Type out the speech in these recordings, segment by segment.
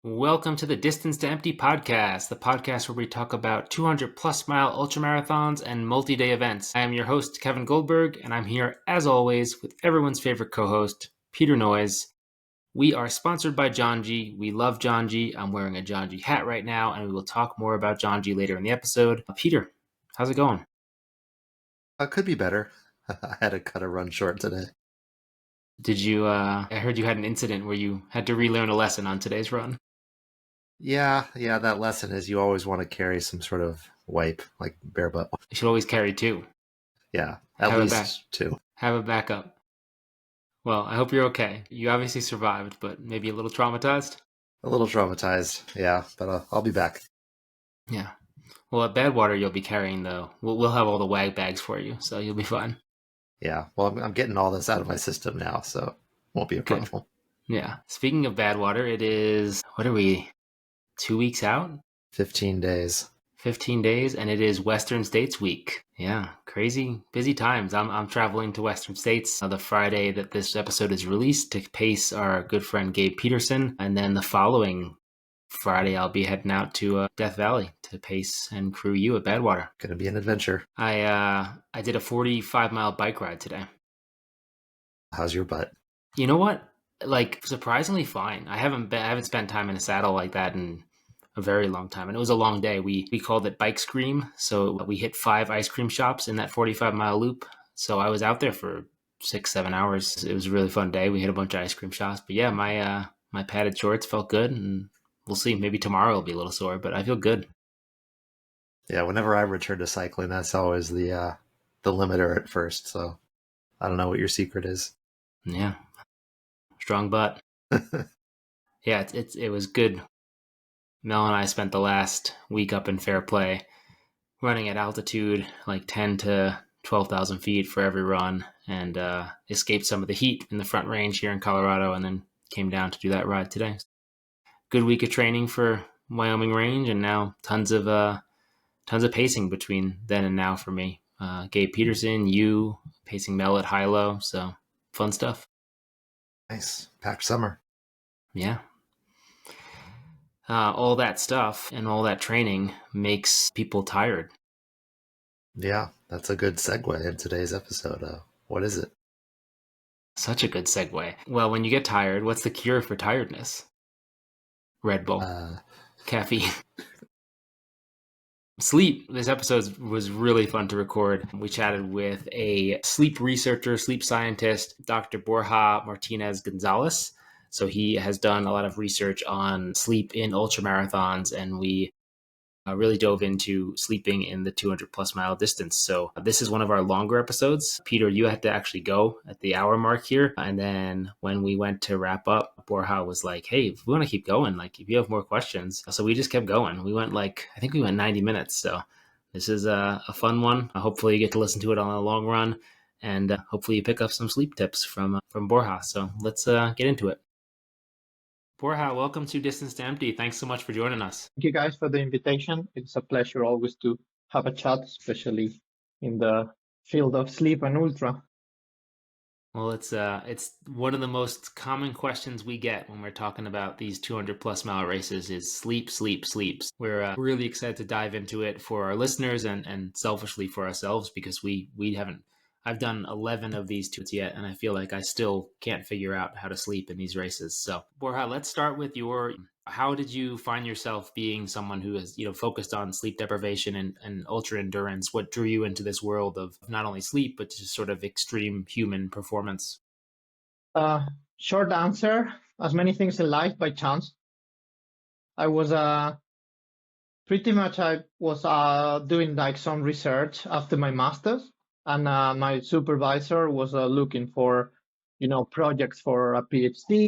Welcome to the Distance to Empty podcast, the podcast where we talk about 200 plus mile ultramarathons and multi-day events. I am your host, Kevin Goldberg, and I'm here, as always, with everyone's favorite co-host, Peter Noyes. We are sponsored by John G. We love John G. I'm wearing a John G hat right now, and we will talk more about John G later in the episode. Peter, how's it going? Could be better. I had to cut a run short today. Did you, I heard you had an incident where you had to relearn a lesson on today's run. Yeah, that lesson is you always want to carry some sort of wipe, like bare butt. You should always carry two. Yeah, at least two. Have a backup. Well, I hope you're okay. You obviously survived, but maybe a little traumatized? A little traumatized, yeah, but I'll be back. Yeah. Well, at Badwater, you'll be carrying we'll have all the WAG bags for you, so you'll be fine. Yeah, well, I'm getting all this out of my system now, so won't be a problem. Yeah. Speaking of Badwater, it is, what are we, 2 weeks out? 15 days. 15 days, and it is Western States Week. Yeah, crazy, busy times. I'm traveling to Western States the Friday that this episode is released to pace our good friend Gabe Peterson, and then the following Friday I'll be heading out to Death Valley to pace and crew you at Badwater. Gonna be an adventure. I did a 45-mile bike ride today. How's your butt? You know what? Like, surprisingly fine. I haven't spent time in a saddle like that in a very long time. And it was a long day. We called it Bike Scream. So we hit 5 ice cream shops in that 45-mile loop. So I was out there for 6-7 hours. It was a really fun day. We hit a bunch of ice cream shops. But yeah, my padded shorts felt good. And we'll see. Maybe tomorrow will be a little sore, but I feel good. Yeah, whenever I return to cycling, that's always the limiter at first. So I don't know what your secret is. Yeah. Strong butt. Yeah, it was good. Mel and I spent the last week up in Fairplay running at altitude, like 10 to 12,000 feet for every run, and escaped some of the heat in the Front Range here in Colorado, and then came down to do that ride today. Good week of training for Wyoming Range, and now tons of pacing between then and now for me. Gabe Peterson, you pacing Mel at high-low, so fun stuff. Nice. Packed summer. Yeah. All that stuff and all that training makes people tired. Yeah, that's a good segue in today's episode. What is it? Such a good segue. Well, when you get tired, what's the cure for tiredness? Red Bull. Caffeine. Sleep. This episode was really fun to record. We chatted with a sleep researcher, sleep scientist, Dr. Borja Martinez Gonzalez. So he has done a lot of research on sleep in ultramarathons, and we really dove into sleeping in the 200 plus mile distance. So this is one of our longer episodes. Peter, you had to actually go at the hour mark here. And then when we went to wrap up, Borja was like, hey, if we want to keep going, like if you have more questions. So we just kept going. We went I think we went 90 minutes. So this is a fun one. Hopefully you get to listen to it on the long run, and hopefully you pick up some sleep tips from Borja. So let's get into it. Borja, welcome to Distance to Empty. Thanks so much for joining us. Thank you guys for the invitation. It's a pleasure always to have a chat, especially in the field of sleep and ultra. Well, it's one of the most common questions we get when we're talking about these 200 plus mile races is sleep. We're really excited to dive into it for our listeners and selfishly for ourselves, because we haven't. I've done 11 of these tours yet, and I feel like I still can't figure out how to sleep in these races. So, Borja, let's start with how did you find yourself being someone who is, focused on sleep deprivation and ultra endurance? What drew you into this world of not only sleep, but just sort of extreme human performance? Short answer, as many things in life, by chance. I was doing like some research after my master's. And my supervisor was looking for, projects for a PhD.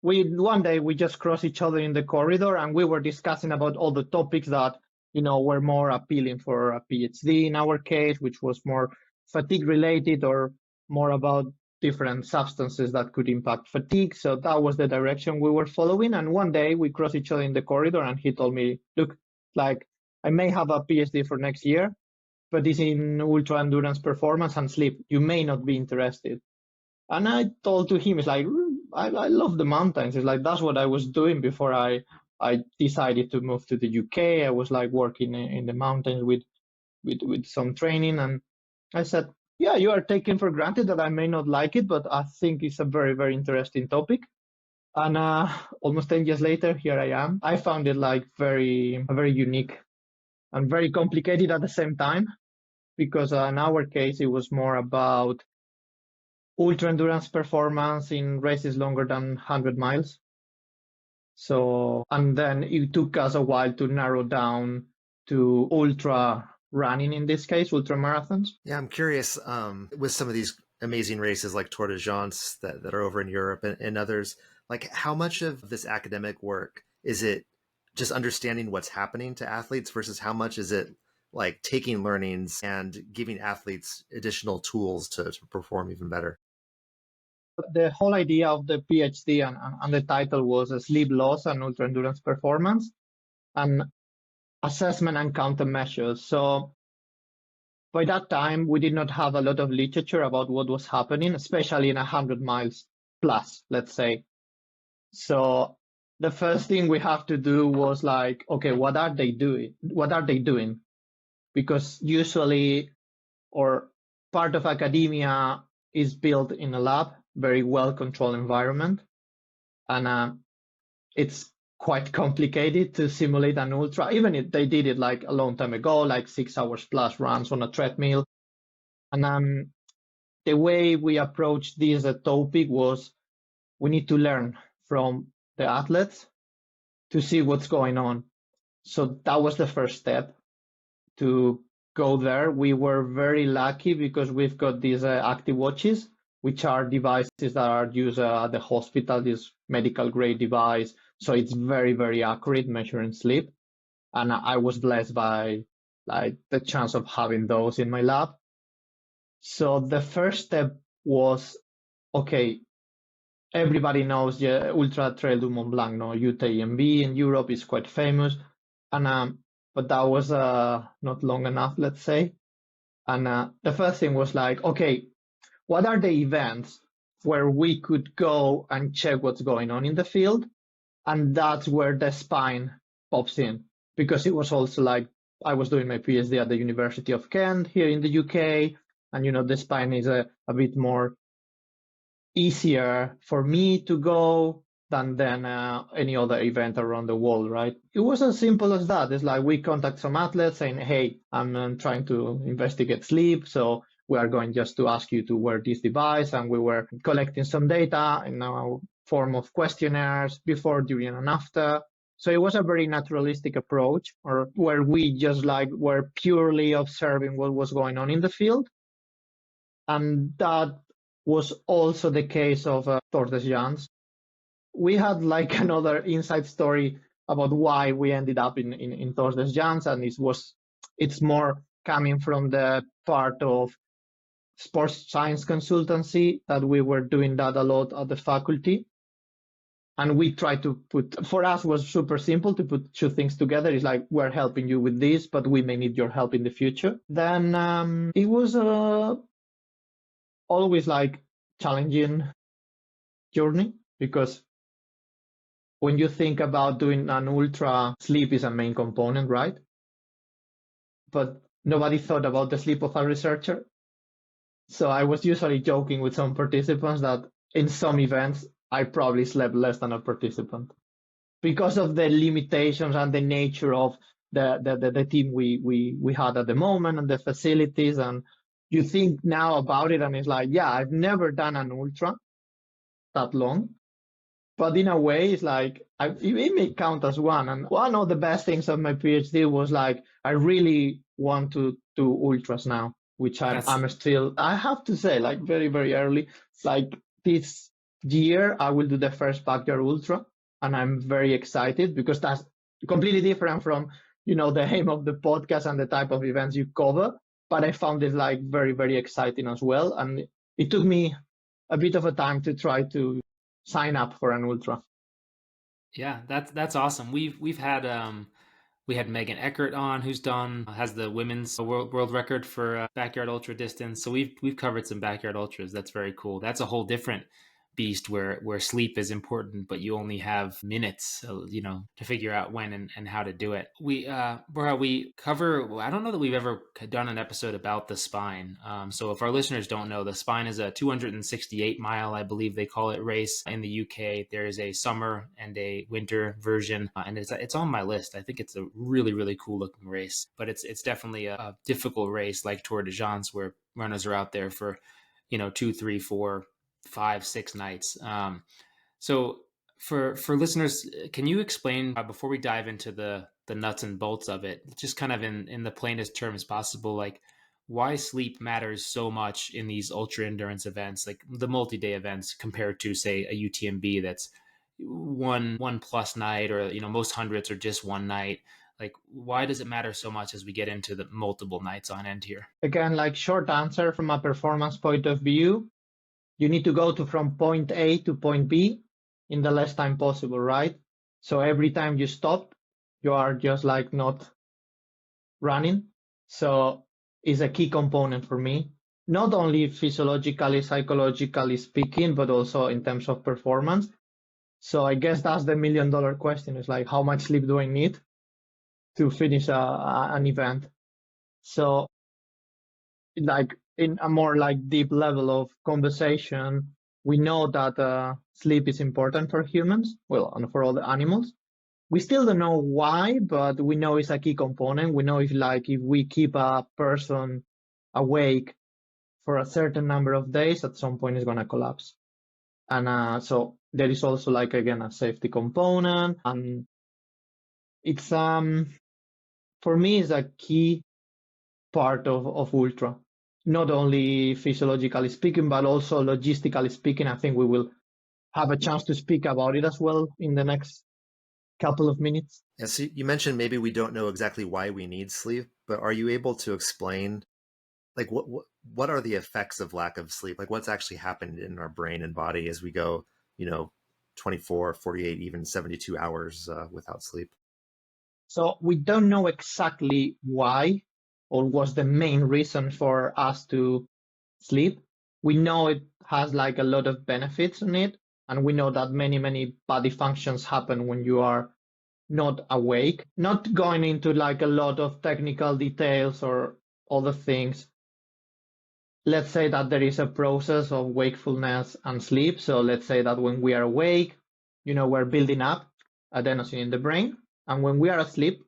One day we just crossed each other in the corridor, and we were discussing about all the topics that, were more appealing for a PhD in our case, which was more fatigue related or more about different substances that could impact fatigue. So that was the direction we were following. And one day we crossed each other in the corridor, and he told me, look, like I may have a PhD for next year, but it's in ultra endurance performance and sleep. You may not be interested. And I told to him, it's like, I love the mountains. It's like that's what I was doing before I decided to move to the UK. I was like working in the mountains with some training, and I said, yeah, you are taking for granted that I may not like it, but I think it's a very, very interesting topic. And almost 10 years later, here I am. I found it like very unique and very complicated at the same time, because in our case, it was more about ultra endurance performance in races longer than 100 miles. So, and then it took us a while to narrow down to ultra running, in this case, ultra marathons. Yeah, I'm curious with some of these amazing races like Tour de France that are over in Europe and others, like how much of this academic work is it just understanding what's happening to athletes versus how much is it like taking learnings and giving athletes additional tools to perform even better? The whole idea of the PhD and the title was sleep loss and ultra endurance performance and assessment and countermeasures. So by that time, we did not have a lot of literature about what was happening, especially in 100 miles plus, let's say. So the first thing we have to do was like, okay, what are they doing? What are they doing? Because usually, or part of academia is built in a lab, very well-controlled environment. And it's quite complicated to simulate an ultra, even if they did it like a long time ago, like 6 hours plus runs on a treadmill. And the way we approached this topic was we need to learn from the athletes to see what's going on. So that was the first step to go there. We were very lucky because we've got these active watches, which are devices that are used at the hospital, this medical grade device. So it's very, very accurate measuring sleep. And I was blessed by like the chance of having those in my lab. So the first step was, okay, everybody knows the Ultra Trail du Mont Blanc, no, UTMB in Europe is quite famous. And but that was not long enough, let's say. And the first thing was like, okay, what are the events where we could go and check what's going on in the field? And that's where the spine pops in, because it was also like I was doing my PhD at the University of Kent here in the UK, and the spine is a bit more easier for me to go than any other event around the world, right? It was as simple as that. It's like we contact some athletes saying, hey, I'm trying to investigate sleep, so we are going just to ask you to wear this device. And we were collecting some data in a form of questionnaires before, during, and after. So it was a very naturalistic approach, or where we just like were purely observing what was going on in the field. And that was also the case of Tour de France. We had like another inside story about why we ended up in Tour de France, and it's more coming from the part of sports science consultancy that we were doing that a lot at the faculty. And we try to for us was super simple to put two things together. It's like, we're helping you with this, but we may need your help in the future. Then it was always like challenging journey, because when you think about doing an ultra, sleep is a main component, right? But nobody thought about the sleep of a researcher. So I was usually joking with some participants that in some events, I probably slept less than a participant because of the limitations and the nature of the team we had at the moment and the facilities. And you think now about it and it's like, yeah, I've never done an ultra that long. But in a way, it's like, it may count as one. And one of the best things of my PhD was like, I really want to do ultras now, which I'm still, I have to say, like very, very early, like this year, I will do the first backyard ultra. And I'm very excited because that's completely different from, the aim of the podcast and the type of events you cover. But I found it like very, very exciting as well. And it took me a bit of a time to try to sign up for an ultra. Yeah, that's awesome. We've had we had Megan Eckert on, who's has the women's world record for backyard ultra distance. So we've covered some backyard ultras. That's very cool. That's a whole different beast where sleep is important, but you only have minutes, to figure out when and how to do it. Borja, we cover, I don't know that we've ever done an episode about the spine. So if our listeners don't know, the spine is a 268 mile, I believe they call it, race in the UK. There is a summer and a winter version, and it's on my list. I think it's a really, really cool looking race, but it's definitely a difficult race like Tour de France, where runners are out there for 2, 3, 4, 5, 6 nights. So for listeners, can you explain, before we dive into the nuts and bolts of it, just kind of in the plainest terms possible, like why sleep matters so much in these ultra endurance events, like the multi-day events, compared to, say, a UTMB that's one plus night, or most hundreds are just one night. Like, why does it matter so much as we get into the multiple nights on end here? Again, like short answer from a performance point of view, you need to go from point A to point B in the less time possible, right? So every time you stop, you are just like not running. So it's a key component for me, not only physiologically, psychologically speaking, but also in terms of performance. So I guess that's the $1,000,000 question, is like, how much sleep do I need to finish an event? So like in a more like deep level of conversation, we know that sleep is important for humans, well, and for all the animals. We still don't know why, but we know it's a key component. We know if we keep a person awake for a certain number of days, at some point it's going to collapse. And so there is also like, again, a safety component. And it's, for me, it's a key part of ultra, not only physiologically speaking, but also logistically speaking. I think we will have a chance to speak about it as well in the next couple of minutes. Yeah, so you mentioned maybe we don't know exactly why we need sleep, but are you able to explain, like, what are the effects of lack of sleep? Like, what's actually happened in our brain and body as we go, 24, 48, even 72 hours without sleep? So we don't know exactly why or what's the main reason for us to sleep. We know it has like a lot of benefits in it, and we know that many body functions happen when you are not awake. Not going into like a lot of technical details or other things. Let's say that there is a process of wakefulness and sleep. So let's say that when we are awake, we're building up adenosine in the brain, and when we are asleep,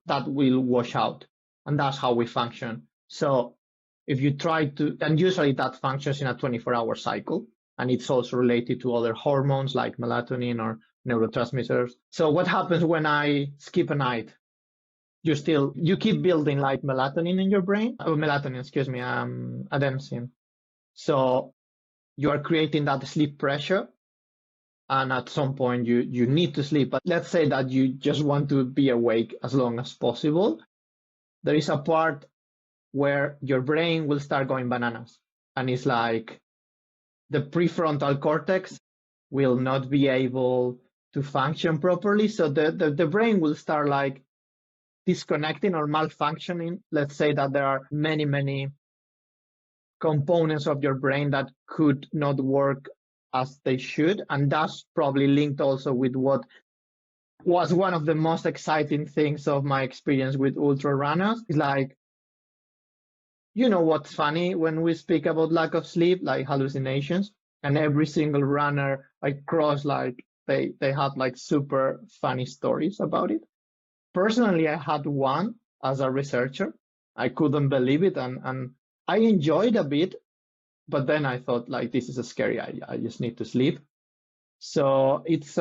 that will wash out, and that's how we function. So if you try to, and usually that functions in a 24-hour cycle, and it's also related to other hormones like melatonin or neurotransmitters. So what happens when I skip a night? You keep building like melatonin in your brain, adenosine. So you are creating that sleep pressure, and at some point you need to sleep. But let's say that you just want to be awake as long as possible. There is a part where your brain will start going bananas, and it's like the prefrontal cortex will not be able to function properly. So the brain will start like disconnecting or malfunctioning. Let's say that there are many components of your brain that could not work as they should. And that's probably linked also with what was one of the most exciting things of my experience with ultra runners. Is like, what's funny when we speak about lack of sleep, like hallucinations, and every single runner I cross, like they have like super funny stories about it. Personally, I had one as a researcher. I couldn't believe it, and I enjoyed a bit, but then I thought, like, this is scary. I just need to sleep. So it's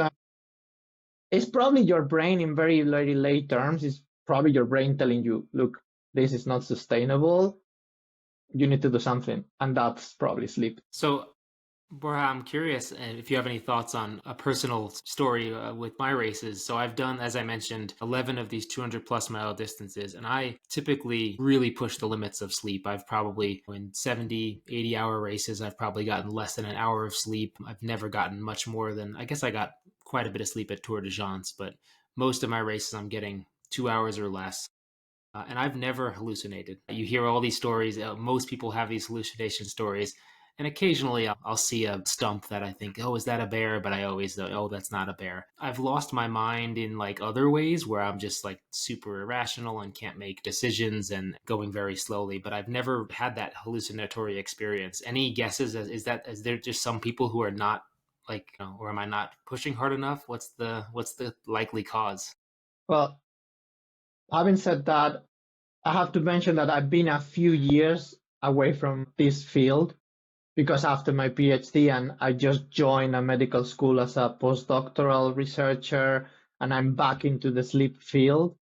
probably your brain in very, very late terms. It's probably your brain telling you, look, this is not sustainable. You need to do something, and that's probably sleep. So, Borja, I'm curious if you have any thoughts on a personal story with my races. So I've done, as I mentioned, 11 of these 200 plus mile distances, and I typically really push the limits of sleep. I've probably, in 70, 80-hour races, I've probably gotten less than an hour of sleep. I've never gotten much more than, I guess I got quite a bit of sleep at Tour de France, but most of my races I'm getting 2 hours or less. And I've never hallucinated. You hear all these stories. Most people have these hallucination stories. And occasionally I'll see a stump that I think, oh, is that a bear? But I always know, oh, that's not a bear. I've lost my mind in like other ways where I'm just like super irrational and can't make decisions and going very slowly. But I've never had that hallucinatory experience. Any guesses? Is there just some people who are not like, or am I not pushing hard enough? What's the likely cause? Well, having said that, I have to mention that I've been a few years away from this field because after my PhD and I just joined a medical school as a postdoctoral researcher and I'm back into the sleep field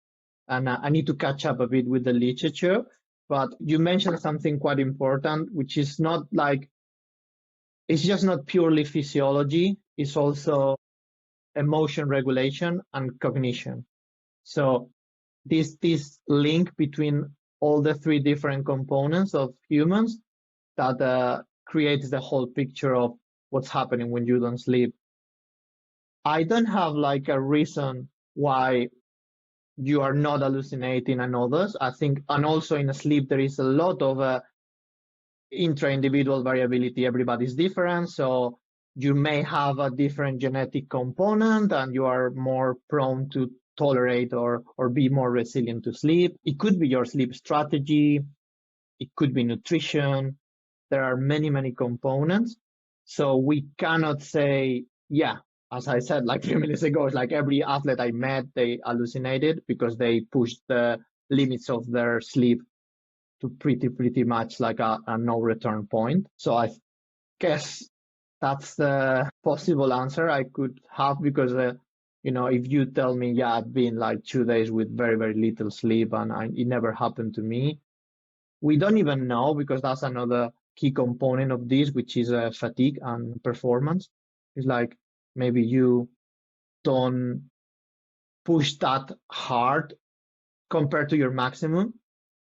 and I need to catch up a bit with the literature. But you mentioned something quite important, which is not like, it's just not purely physiology, it's also emotion regulation and cognition. So this link between all the three different components of humans that creates the whole picture of what's happening when you don't sleep. I don't have like a reason why you are not hallucinating and others. I think, and also in sleep, there is a lot of intra-individual variability. Everybody's different. So you may have a different genetic component and you are more prone to tolerate or be more resilient to sleep. It could be your sleep strategy. It could be nutrition. There are many, many components. So we cannot say, yeah, as I said like 3 minutes ago, it's like every athlete I met, they hallucinated because they pushed the limits of their sleep to pretty much like a no return point. So I guess that's the possible answer I could have because if you tell me, yeah, I've been like 2 days with very, very little sleep and it never happened to me, we don't even know because that's another key component of this, which is fatigue and performance. It's like maybe you don't push that hard compared to your maximum,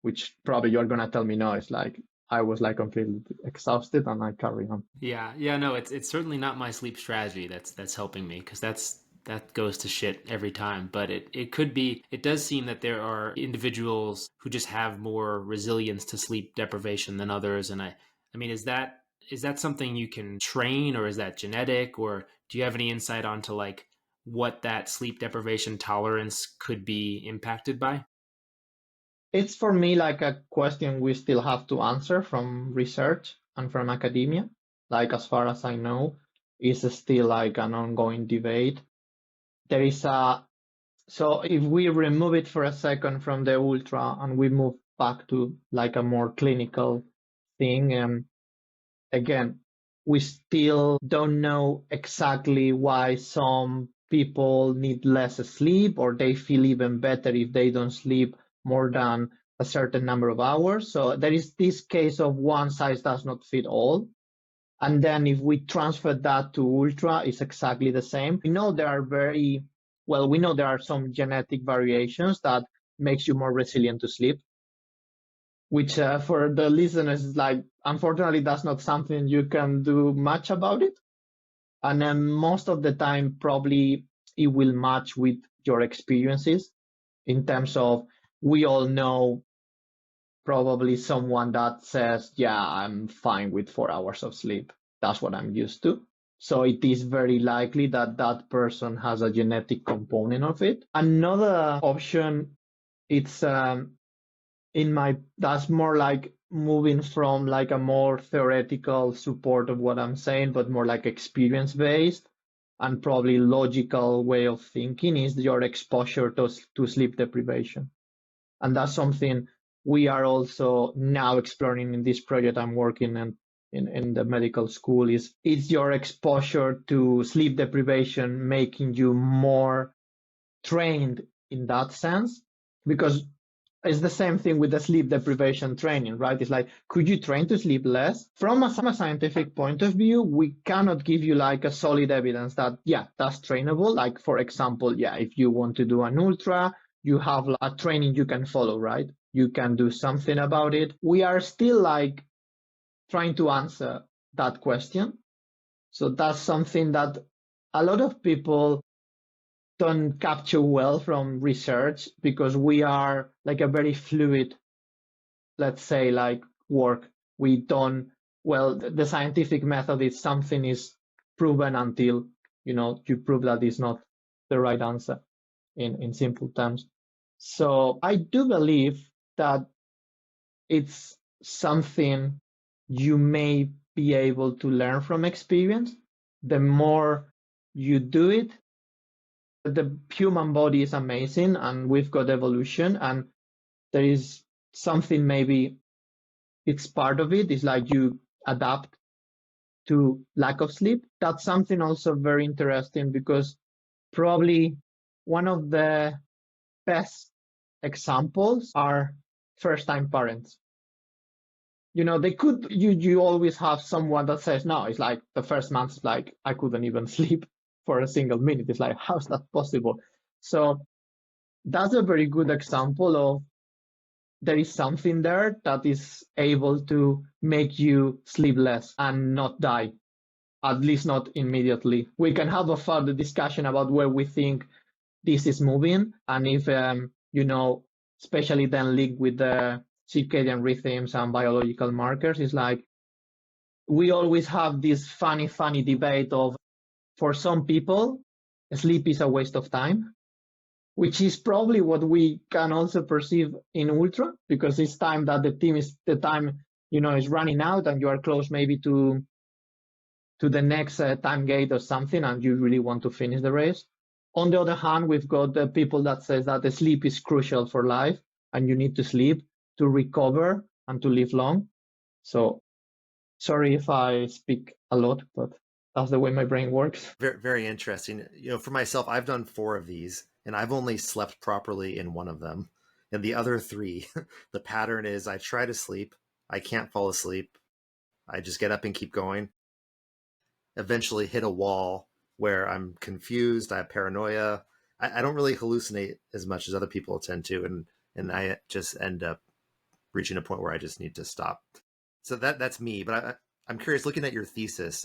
which probably you're gonna tell me no. It's like I was like completely exhausted and I carry on. Yeah, no, it's certainly not my sleep strategy that's helping me because that goes to shit every time. But it could be. It does seem that there are individuals who just have more resilience to sleep deprivation than others. And I mean, is that something you can train, or is that genetic, or do you have any insight onto like what that sleep deprivation tolerance could be impacted by? It's for me like a question we still have to answer from research and from academia. Like as far as I know, is still like an ongoing debate. There is a So if we remove it for a second from the ultra and we move back to like a more clinical thing, again, we still don't know exactly why some people need less sleep or they feel even better if they don't sleep more than a certain number of hours. So there is this case of one size does not fit all. And then if we transfer that to ultra, it's exactly the same. We know there are some genetic variations that makes you more resilient to sleep, which for the listeners is like, unfortunately, that's not something you can do much about it. And then most of the time, probably it will match with your experiences in terms of, we all know probably someone that says, yeah, I'm fine with 4 hours of sleep. That's what I'm used to. So it is very likely that that person has a genetic component of it. Another option, it's that's more like moving from like a more theoretical support of what I'm saying, but more like experience based and probably logical way of thinking is your exposure to sleep deprivation. And that's something we are also now exploring in this project I'm working in the medical school. Is your exposure to sleep deprivation making you more trained in that sense? Because it's the same thing with the sleep deprivation training, right? It's like, could you train to sleep less? From a scientific point of view, we cannot give you like a solid evidence that, yeah, that's trainable. Like, for example, yeah, if you want to do an ultra, you have a training you can follow, right? You can do something about it. We are still like trying to answer that question. So that's something that a lot of people don't capture well from research because we are like a very fluid, let's say, like work. We don't well, the scientific method is something is proven until, you prove that it's not the right answer in simple terms. So I do believe that it's something you may be able to learn from experience. The more you do it, the human body is amazing and we've got evolution, and there is something, maybe it's part of it. It's like you adapt to lack of sleep. That's something also very interesting, because probably one of the best examples are first time parents. They could, you always have someone that says, no, it's like the first month, it's like I couldn't even sleep for a single minute. It's like, how's that possible? So that's a very good example of there is something there that is able to make you sleep less and not die, at least not immediately. We can have a further discussion about where we think this is moving, and if, especially then linked with the circadian rhythms and biological markers, is like we always have this funny debate of, for some people, sleep is a waste of time, which is probably what we can also perceive in ultra, because it's time that the time is running out and you are close maybe to the next time gate or something, and you really want to finish the race. On the other hand, we've got the people that says that the sleep is crucial for life and you need to sleep to recover and to live long. So sorry if I speak a lot, but that's the way my brain works. Very, very interesting. For myself, I've done 4 of these and I've only slept properly in one of them. And the other 3, the pattern is I try to sleep, I can't fall asleep, I just get up and keep going. Eventually hit a wall where I'm confused, I have paranoia. I don't really hallucinate as much as other people tend to, and I just end up reaching a point where I just need to stop. So that's me. But I'm curious, looking at your thesis,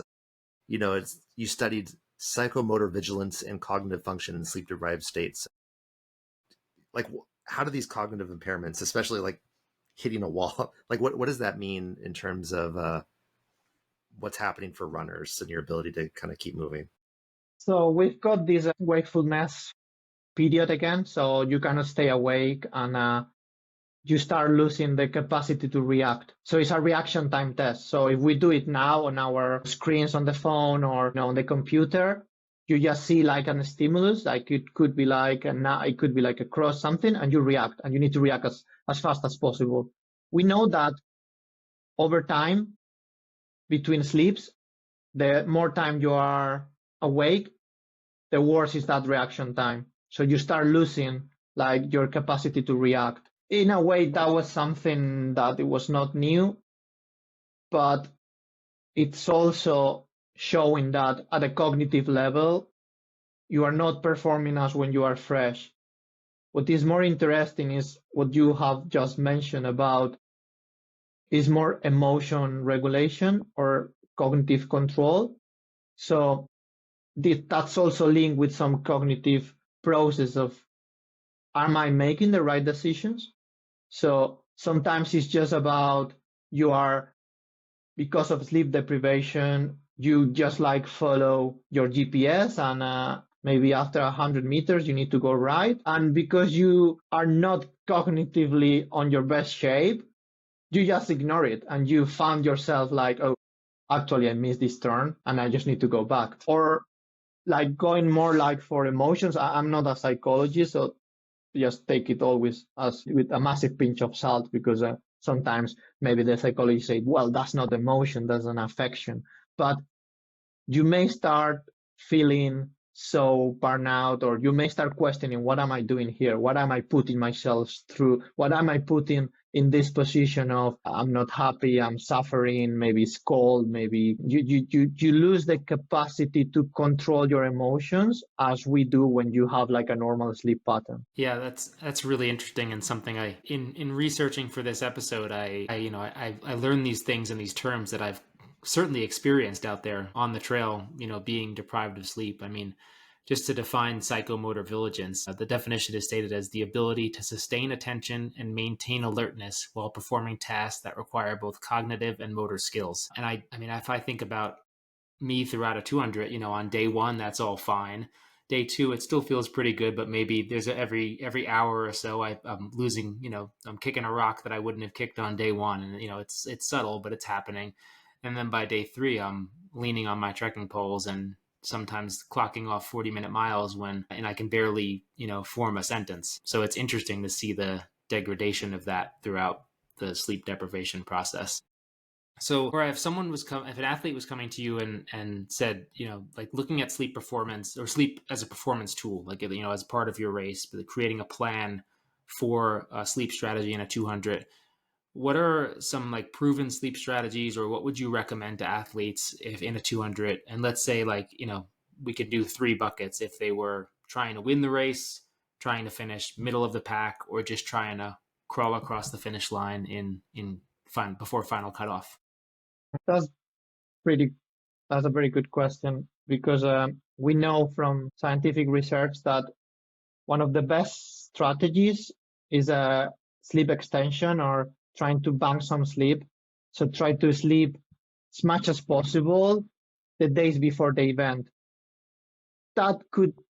you studied psychomotor vigilance and cognitive function in sleep deprived states. Like, how do these cognitive impairments, especially like hitting a wall, like what does that mean in terms of what's happening for runners and your ability to kind of keep moving? So we've got this wakefulness period again. So you cannot stay awake, and you start losing the capacity to react. So it's a reaction time test. So if we do it now on our screens on the phone or on the computer, you just see like a stimulus, like it could be like it could be like a cross something, and you react, and you need to react as fast as possible. We know that over time, between sleeps, the more time you are awake, the worse is that reaction time. So you start losing like your capacity to react. In a way, that was something that it was not new, but it's also showing that at a cognitive level, you are not performing as when you are fresh. What is more interesting is what you have just mentioned about is more emotion regulation or cognitive control. So that's also linked with some cognitive process of, am I making the right decisions? So sometimes it's just about because of sleep deprivation, you just like follow your GPS, and maybe after 100 meters, you need to go right. And because you are not cognitively on your best shape, you just ignore it. And you found yourself like, oh, actually, I missed this turn and I just need to go back. Or like going more like for emotions. I'm not a psychologist, so just take it always as with a massive pinch of salt, because sometimes maybe the psychologist say, well, that's not emotion, that's an affection. But you may start feeling so burnout, or you may start questioning, what am I doing here? What am I putting myself through? What am I putting in this position of, I'm not happy, I'm suffering, maybe it's cold, maybe you lose the capacity to control your emotions as we do when you have like a normal sleep pattern. Yeah, that's really interesting, and something I in researching for this episode, I learned these things and these terms that I've certainly experienced out there on the trail, being deprived of sleep. I mean, Just to define psychomotor vigilance, the definition is stated as the ability to sustain attention and maintain alertness while performing tasks that require both cognitive and motor skills. And I mean, if I think about me throughout a 200, on day one, that's all fine. Day two, it still feels pretty good, but maybe there's every hour or so I'm losing, I'm kicking a rock that I wouldn't have kicked on day one. And, it's subtle, but it's happening. And then by day three, I'm leaning on my trekking poles and sometimes clocking off 40-minute miles and I can barely, form a sentence. So it's interesting to see the degradation of that throughout the sleep deprivation process. So, or if if an athlete was coming to you and said, like looking at sleep performance or sleep as a performance tool, like, as part of your race, but creating a plan for a sleep strategy in a 200, what are some like proven sleep strategies, or what would you recommend to athletes if in a 200? And let's say we could do 3 buckets if they were trying to win the race, trying to finish middle of the pack, or just trying to crawl across the finish line before final cutoff. That's that's a very good question, because we know from scientific research that one of the best strategies is a sleep extension, or trying to bank some sleep. So try to sleep as much as possible the days before the event. That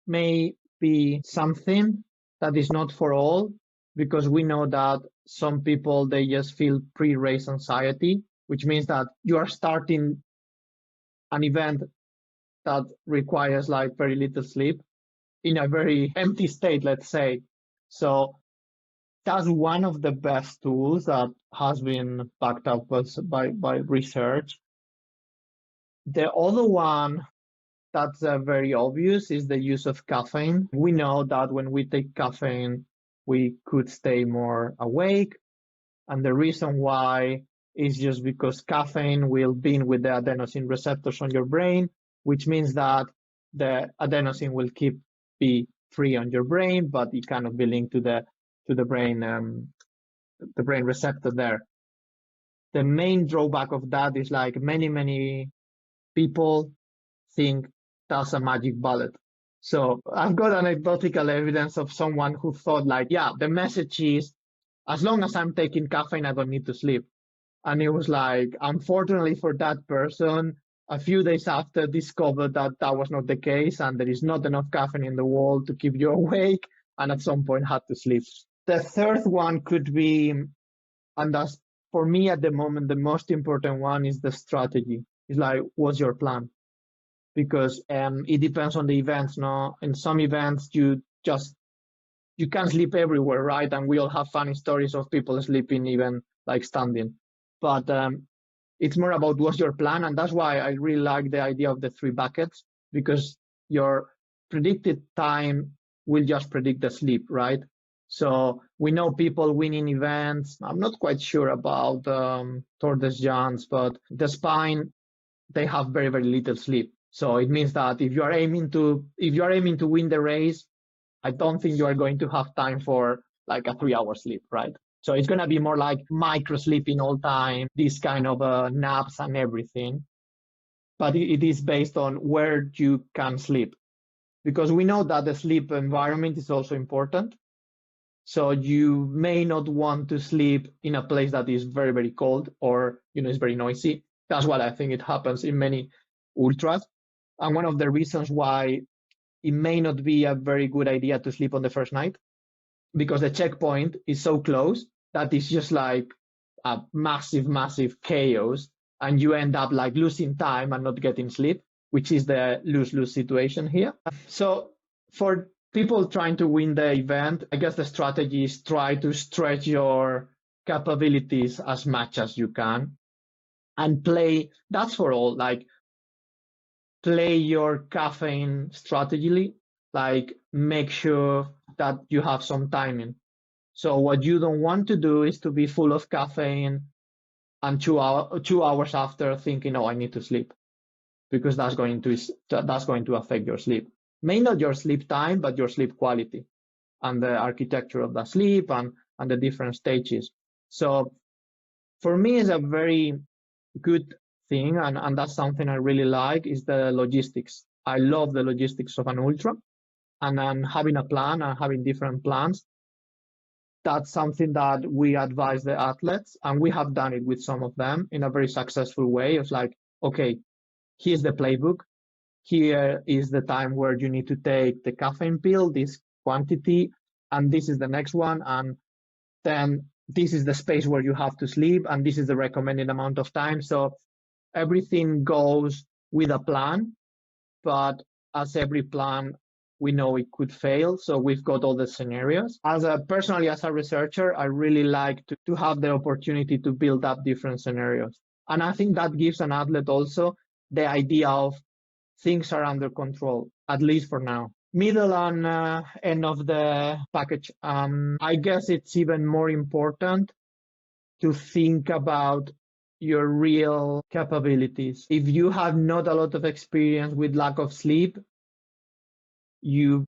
may be something that is not for all, because we know that some people, they just feel pre-race anxiety, which means that you are starting an event that requires like very little sleep in a very empty state, let's say. So that's one of the best tools that has been backed up by research. The other one that's very obvious is the use of caffeine. We know that when we take caffeine, we could stay more awake. And the reason why is just because caffeine will bind with the adenosine receptors on your brain, which means that the adenosine will be free on your brain, but it cannot be linked to the brain receptor there. The main drawback of that is like many people think that's a magic bullet. So I've got anecdotal evidence of someone who thought like, yeah, the message is, as long as I'm taking caffeine, I don't need to sleep. And it was like, unfortunately for that person, a few days after discovered that that was not the case, and there is not enough caffeine in the world to keep you awake, and at some point had to sleep. The third one could be, and that's for me at the moment, the most important one, is the strategy. It's like, what's your plan? Because it depends on the events. No, in some events you can't sleep everywhere, right? And we all have funny stories of people sleeping even like standing. But it's more about what's your plan, and that's why I really like the idea of the 3 buckets, because your predicted time will just predict the sleep, right? So we know people winning events. I'm not quite sure about Tour de France, but the Spine, they have very little sleep. So it means that if you are aiming to win the race, I don't think you are going to have time for like a 3-hour sleep, right? So it's going to be more like micro sleeping all time, these kind of naps and everything. But it is based on where you can sleep, because we know that the sleep environment is also important. So you may not want to sleep in a place that is very cold, or is very noisy. That's what I think it happens in many ultras. And one of the reasons why it may not be a very good idea to sleep on the first night, because the checkpoint is so close that it's just like a massive chaos, and you end up like losing time and not getting sleep, which is the lose-lose situation here. So for people trying to win the event, I guess the strategy is try to stretch your capabilities as much as you can, and that's for all, like play your caffeine strategically, like make sure that you have some timing. So what you don't want to do is to be full of caffeine and 2 hours after thinking, oh, I need to sleep, because that's going to affect your sleep. May not your sleep time, but your sleep quality and the architecture of the sleep and the different stages. So for me, it's a very good thing, and that's something I really like, is the logistics. I love the logistics of an ultra. and then having a plan and having different plans. That's something that we advise the athletes, and we have done it with some of them in a very successful way. It's like, okay, here's the playbook. Here is the time where you need to take the caffeine pill, this quantity, and this is the next one. And then this is the space where you have to sleep, and this is the recommended amount of time. So everything goes with a plan, but as every plan, we know it could fail. So we've got all the scenarios. Personally, as a researcher, I really like to have the opportunity to build up different scenarios. And I think that gives an athlete also the idea of things are under control, at least for now. Middle and end of the package. I guess it's even more important to think about your real capabilities. If you have not a lot of experience with lack of sleep, you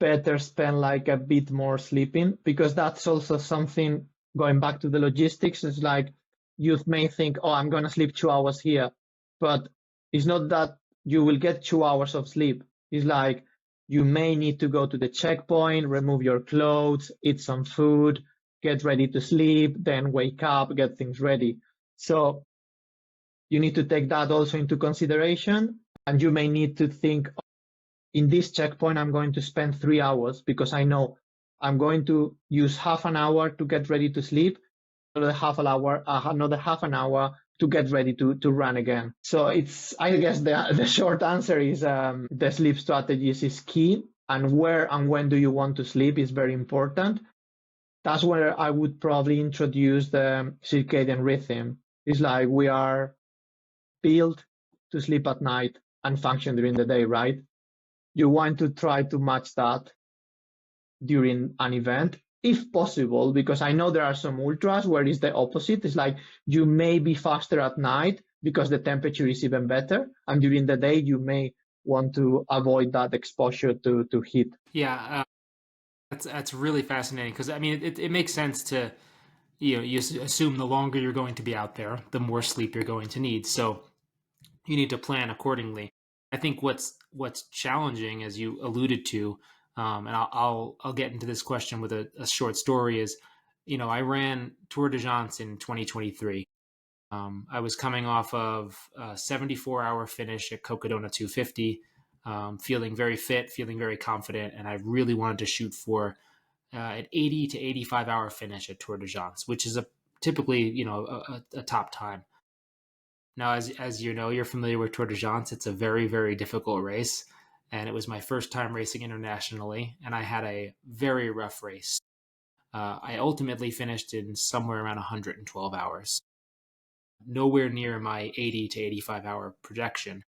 better spend like a bit more sleeping, because that's also something, going back to the logistics, is like you may think, oh, I'm going to sleep 2 hours here, but it's not that you will get 2 hours of sleep. It's like you may need to go to the checkpoint, remove your clothes, eat some food, get ready to sleep, then wake up, get things ready. So you need to take that also into consideration, and you may need to think, in this checkpoint, I'm going to spend 3 hours because I know I'm going to use half an hour to get ready to sleep, another half an hour to get ready to run again. So I guess the short answer is the sleep strategies is key, and where and when do you want to sleep is very important. That's where I would probably introduce the circadian rhythm. It's like we are built to sleep at night and function during the day, right? You want to try to match that during an event, if possible, because I know there are some ultras where it's the opposite. It's like you may be faster at night because the temperature is even better, and during the day you may want to avoid that exposure to heat. Yeah, that's really fascinating, because I mean it makes sense to, you assume the longer you're going to be out there, the more sleep you're going to need. So you need to plan accordingly. I think what's challenging, as you alluded to, and I'll get into this question with a short story, is, I ran Tour de France in 2023. I was coming off of a 74-hour finish at Cocodona 250, feeling very fit, feeling very confident, and I really wanted to shoot for an 80 to 85-hour finish at Tour de France, which is typically a top time. Now, as you know, you're familiar with Tour de France. It's a very, very difficult race, and it was my first time racing internationally, and I had a very rough race. I ultimately finished in somewhere around 112 hours, nowhere near my 80 to 85-hour projection.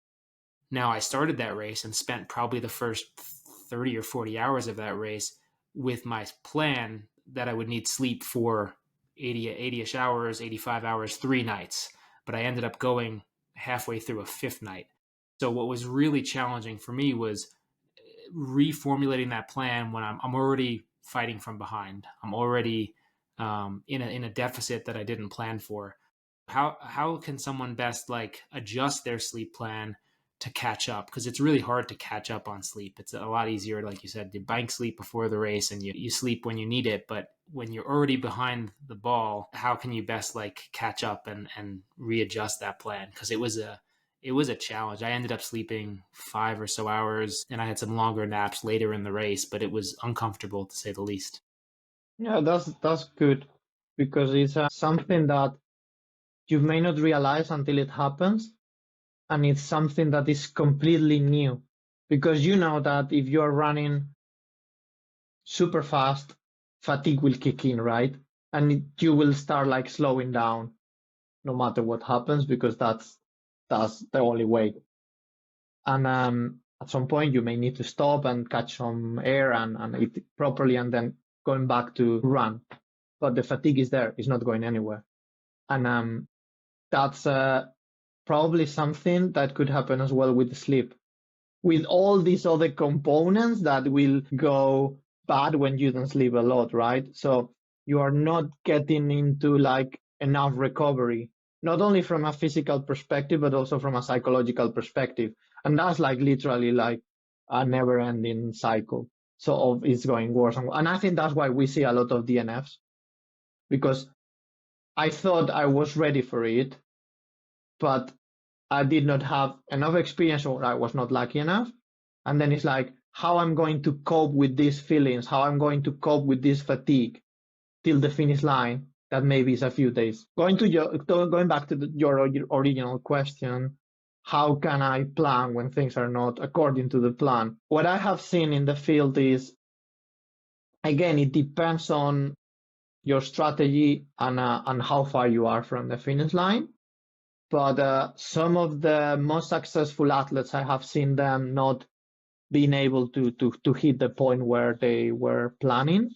Now, I started that race and spent probably the first 30 or 40 hours of that race with my plan that I would need sleep for 80-ish hours, 85 hours, 3 nights. But I ended up going halfway through a 5th night. So what was really challenging for me was reformulating that plan when I'm already fighting from behind. I'm already in a deficit that I didn't plan for. How can someone best adjust their sleep plan to catch up? Because it's really hard to catch up on sleep. It's a lot easier, like you said, to bank sleep before the race and you sleep when you need it. But when you're already behind the ball, how can you best catch up and readjust that plan? Because it was a challenge. I ended up sleeping 5 or so hours, and I had some longer naps later in the race, but it was uncomfortable to say the least. Yeah, that's good, because it's something that you may not realize until it happens. And it's something that is completely new, because you know that if you're running super fast, fatigue will kick in, right? And you will start slowing down no matter what happens, because that's the only way. And at some point you may need to stop and catch some air and eat properly, and then going back to run. But the fatigue is there; it's not going anywhere. And that's probably something that could happen as well with sleep, with all these other components that will go bad when you don't sleep a lot, right? So you are not getting into enough recovery, not only from a physical perspective, but also from a psychological perspective. And that's literally a never ending cycle. So it's going worse. And I think that's why we see a lot of DNFs, because I thought I was ready for it, but I did not have enough experience, or I was not lucky enough. And then it's like, how I'm going to cope with these feelings, how I'm going to cope with this fatigue till the finish line, that maybe is a few days. Going back to your original question, how can I plan when things are not according to the plan? What I have seen in the field is, again, it depends on your strategy and how far you are from the finish line. But some of the most successful athletes, I have seen them not being able to hit the point where they were planning.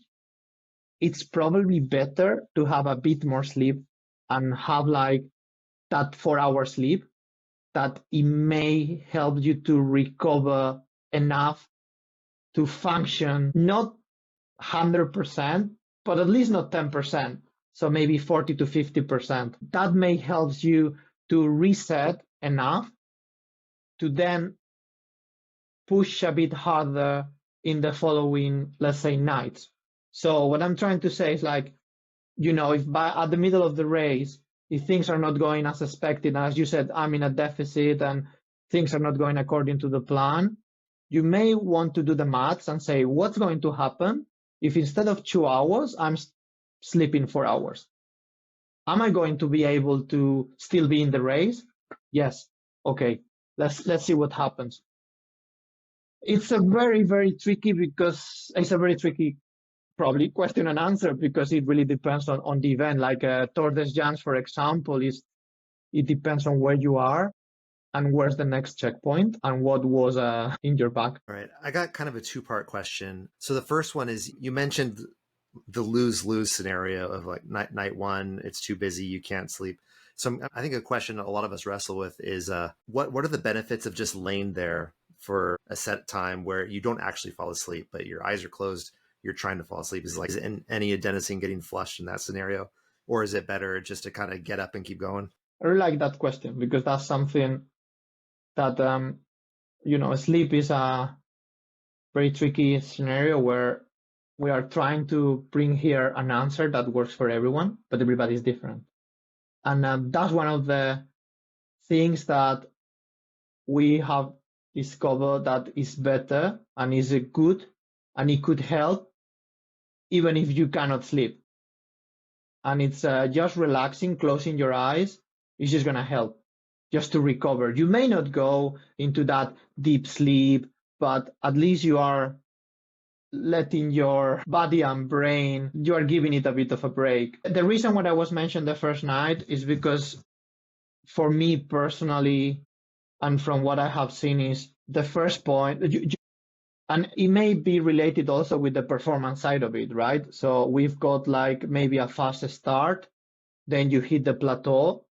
It's probably better to have a bit more sleep and have like that 4 hour sleep, that it may help you to recover enough to function, not 100%, but at least not 10%. So maybe 40 to 50%. That may help you to reset enough to then push a bit harder in the following, let's say, nights. So what I'm trying to say is, like, if at the middle of the race, if things are not going as expected, and as you said, I'm in a deficit and things are not going according to the plan, you may want to do the maths and say, what's going to happen if instead of 2 hours, I'm sleeping 4 hours? Am I going to be able to still be in the race? Yes. Okay. Let's see what happens. It's a very, very tricky probably question and answer, because it really depends on the event. Like Tour de Jans, for example, it depends on where you are and where's the next checkpoint and what was in your bag. All right. I got kind of a two-part question. So the first one is, you mentioned the lose-lose scenario of like night one, it's too busy, you can't sleep. So I think a question a lot of us wrestle with is what are the benefits of just laying there for a set time where you don't actually fall asleep, but your eyes are closed, you're trying to fall asleep? Is any adenosine getting flushed in that scenario? Or is it better just to kind of get up and keep going? I really like that question, because that's something that, sleep is a very tricky scenario where we are trying to bring here an answer that works for everyone, but everybody is different. And that's one of the things that we have discovered that is better and is good, and it could help even if you cannot sleep. And it's just relaxing, closing your eyes, is just going to help just to recover. You may not go into that deep sleep, but at least you are letting your body and brain, you are giving it a bit of a break. The reason why I was mentioned the first night is because, for me personally, and from what I have seen, is the first point, and it may be related also with the performance side of it, right? So we've got like maybe a fast start, then you hit the plateau,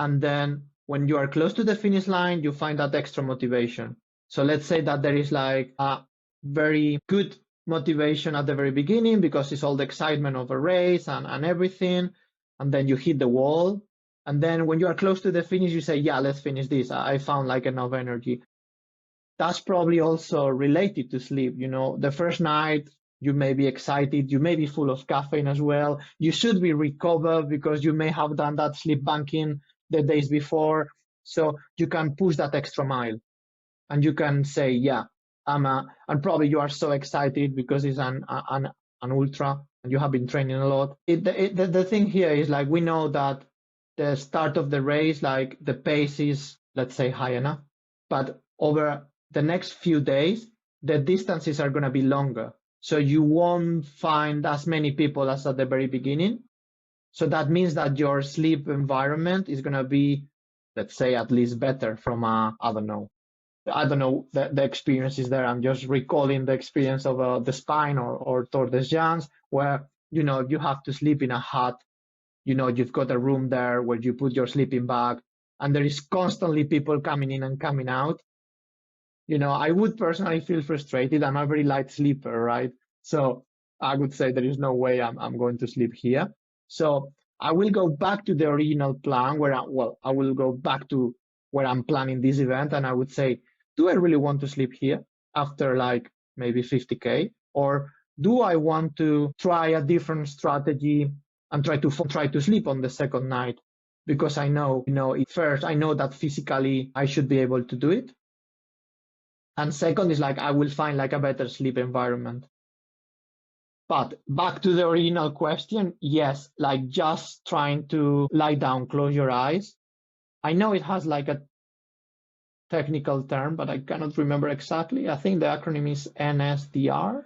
and then when you are close to the finish line, you find that extra motivation. So let's say that there is like a very good motivation at the very beginning, because it's all the excitement of a race and everything, and then you hit the wall, and then when you are close to the finish, you say, yeah, let's finish this, I found like enough energy. That's probably also related to sleep. The first night you may be excited, you may be full of caffeine as well, you should be recovered because you may have done that sleep banking the days before, so you can push that extra mile and you can say, yeah, and probably you are so excited because it's an ultra and you have been training a lot. The thing here is, like, we know that the start of the race, like, the pace is, let's say, high enough, but over the next few days, the distances are going to be longer. So you won't find as many people as at the very beginning. So that means that your sleep environment is going to be, let's say, at least better from I don't know the experiences there. I'm just recalling the experience of the Spine or Tour de Jans, where you have to sleep in a hut. You've got a room there where you put your sleeping bag, and there is constantly people coming in and coming out. I would personally feel frustrated. I'm a very light sleeper, right? So I would say there is no way I'm going to sleep here. So I will go back to the original plan I will go back to where I'm planning this event, and I would say, do I really want to sleep here after like maybe 50K? Or do I want to try a different strategy and try to sleep on the second night? Because I know, first, I know that physically I should be able to do it. And second is like, I will find like a better sleep environment. But back to the original question, yes, like just trying to lie down, close your eyes. I know it has like a technical term, but I cannot remember exactly. I think the acronym is NSDR.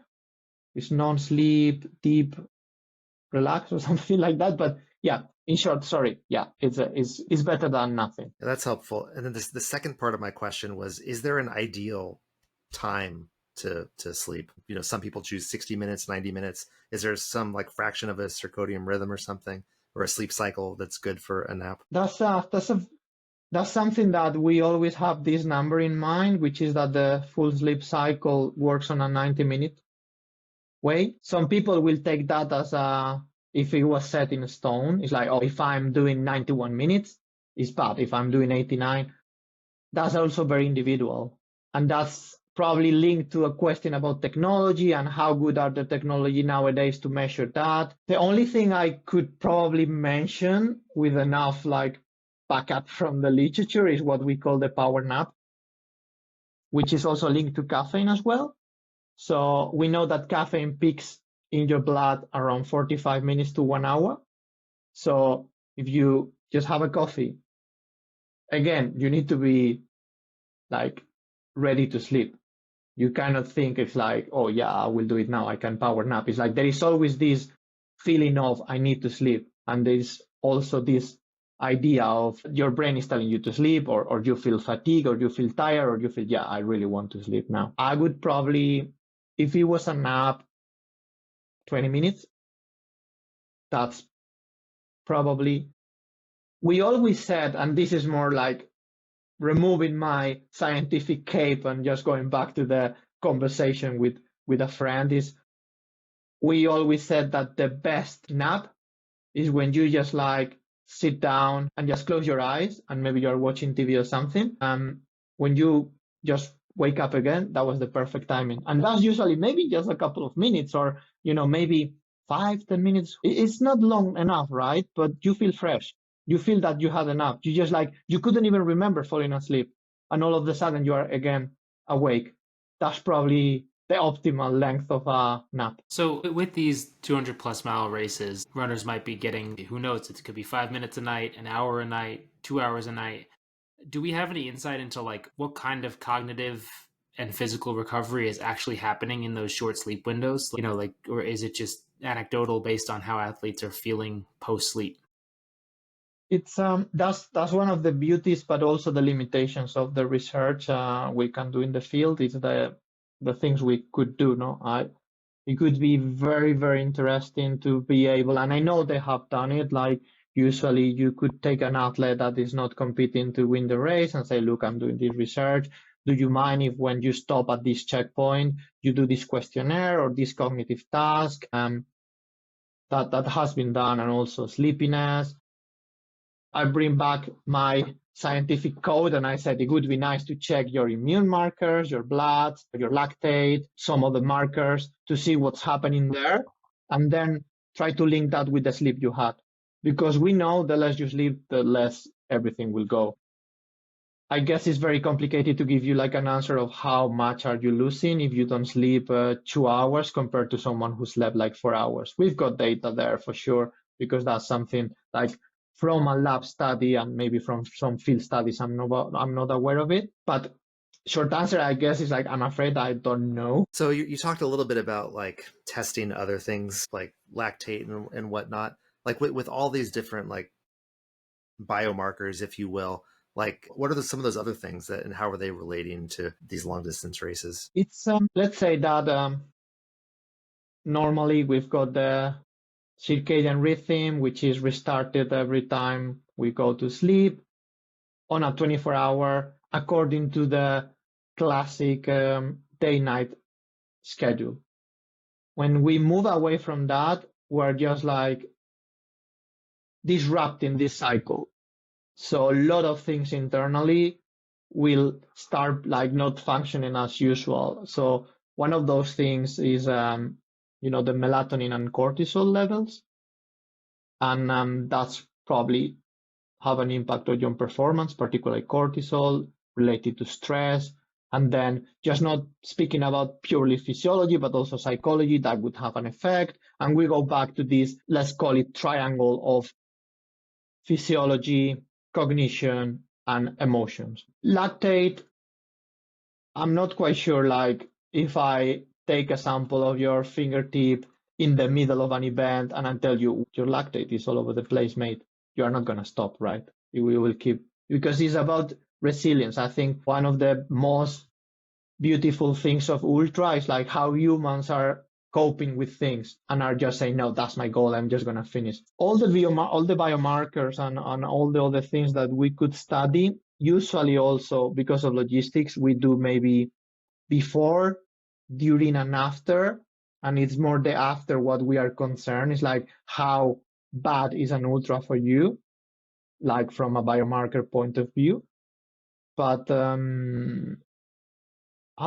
It's non-sleep, deep, relax or something like that. But yeah, in short, sorry. Yeah, it's better than nothing. Yeah, that's helpful. And then the second part of my question was, is there an ideal time to sleep? Some people choose 60 minutes, 90 minutes. Is there some like fraction of a circadian rhythm or something, or a sleep cycle that's good for a nap? That's something that we always have this number in mind, which is that the full sleep cycle works on a 90-minute way. Some people will take that as if it was set in stone. It's like, oh, if I'm doing 91 minutes, it's bad. If I'm doing 89, that's also very individual. And that's probably linked to a question about technology and how good are the technology nowadays to measure that. The only thing I could probably mention with enough like backup from the literature is what we call the power nap, which is also linked to caffeine as well. So we know that caffeine peaks in your blood around 45 minutes to 1 hour. So if you just have a coffee, again, you need to be like ready to sleep. You cannot think it's like, oh yeah, I will do it now. I can power nap. It's like there is always this feeling of I need to sleep. And there's also this idea of your brain is telling you to sleep, or you feel fatigued, or you feel tired, or you feel, yeah, I really want to sleep now. I would probably, if it was a nap, 20 minutes, that's probably, we always said, and this is more like removing my scientific cape and just going back to the conversation with a friend, is we always said that the best nap is when you just like sit down and just close your eyes and maybe you're watching TV or something. When you just wake up again, that was the perfect timing. And that's usually maybe just a couple of minutes, or, maybe 5-10 minutes. It's not long enough, right? But you feel fresh. You feel that you had a nap. You just like, you couldn't even remember falling asleep. And all of a sudden you are again awake. That's probably the optimal length of a nap. So with these 200 plus mile races, runners might be getting, who knows, it could be 5 minutes a night, an hour a night, 2 hours a night. Do we have any insight into like what kind of cognitive and physical recovery is actually happening in those short sleep windows? Or is it just anecdotal based on how athletes are feeling post sleep? It's that's one of the beauties, but also the limitations of the research we can do in the field. Is the things we could do. It could be very, very interesting to be able, and I know they have done it. Like usually, you could take an athlete that is not competing to win the race and say, "Look, I'm doing this research. Do you mind if when you stop at this checkpoint, you do this questionnaire or this cognitive task?" That has been done, and also sleepiness. I bring back my scientific code and I said it would be nice to check your immune markers, your blood, your lactate, some of the markers to see what's happening there, and then try to link that with the sleep you had. Because we know the less you sleep, the less everything will go. I guess it's very complicated to give you like an answer of how much are you losing if you don't sleep 2 hours compared to someone who slept like 4 hours. We've got data there for sure, because that's something like from a lab study and maybe from some field studies. I'm not aware of it. But short answer, I guess, is like, I'm afraid I don't know. So you talked a little bit about like testing other things like lactate and whatnot. Like with all these different like biomarkers, if you will, like what are some of those other things and how are they relating to these long distance races? It's let's say that normally we've got the circadian rhythm, which is restarted every time we go to sleep on a 24-hour according to the classic day-night schedule. When we move away from that, we're just like disrupting this cycle. So a lot of things internally will start like not functioning as usual. So One of those things is, the melatonin and cortisol levels, and that's probably have an impact on your performance, particularly cortisol related to stress. And then just not speaking about purely physiology, but also psychology, that would have an effect. And we go back to this, let's call it triangle of physiology, cognition, and emotions. Lactate, I'm not quite sure, like if I take a sample of your fingertip in the middle of an event and I tell you your lactate is all over the place, mate, you are not going to stop, right? You will keep, because it's about resilience. I think one of the most beautiful things of ultra is like how humans are coping with things and are just saying, no, that's my goal, I'm just going to finish. All the biomarkers and all the other things that we could study, usually also because of logistics, we do maybe before, during, and after. And it's more the after what we are concerned. It's like, how bad is an ultra for you, like from a biomarker point of view. But I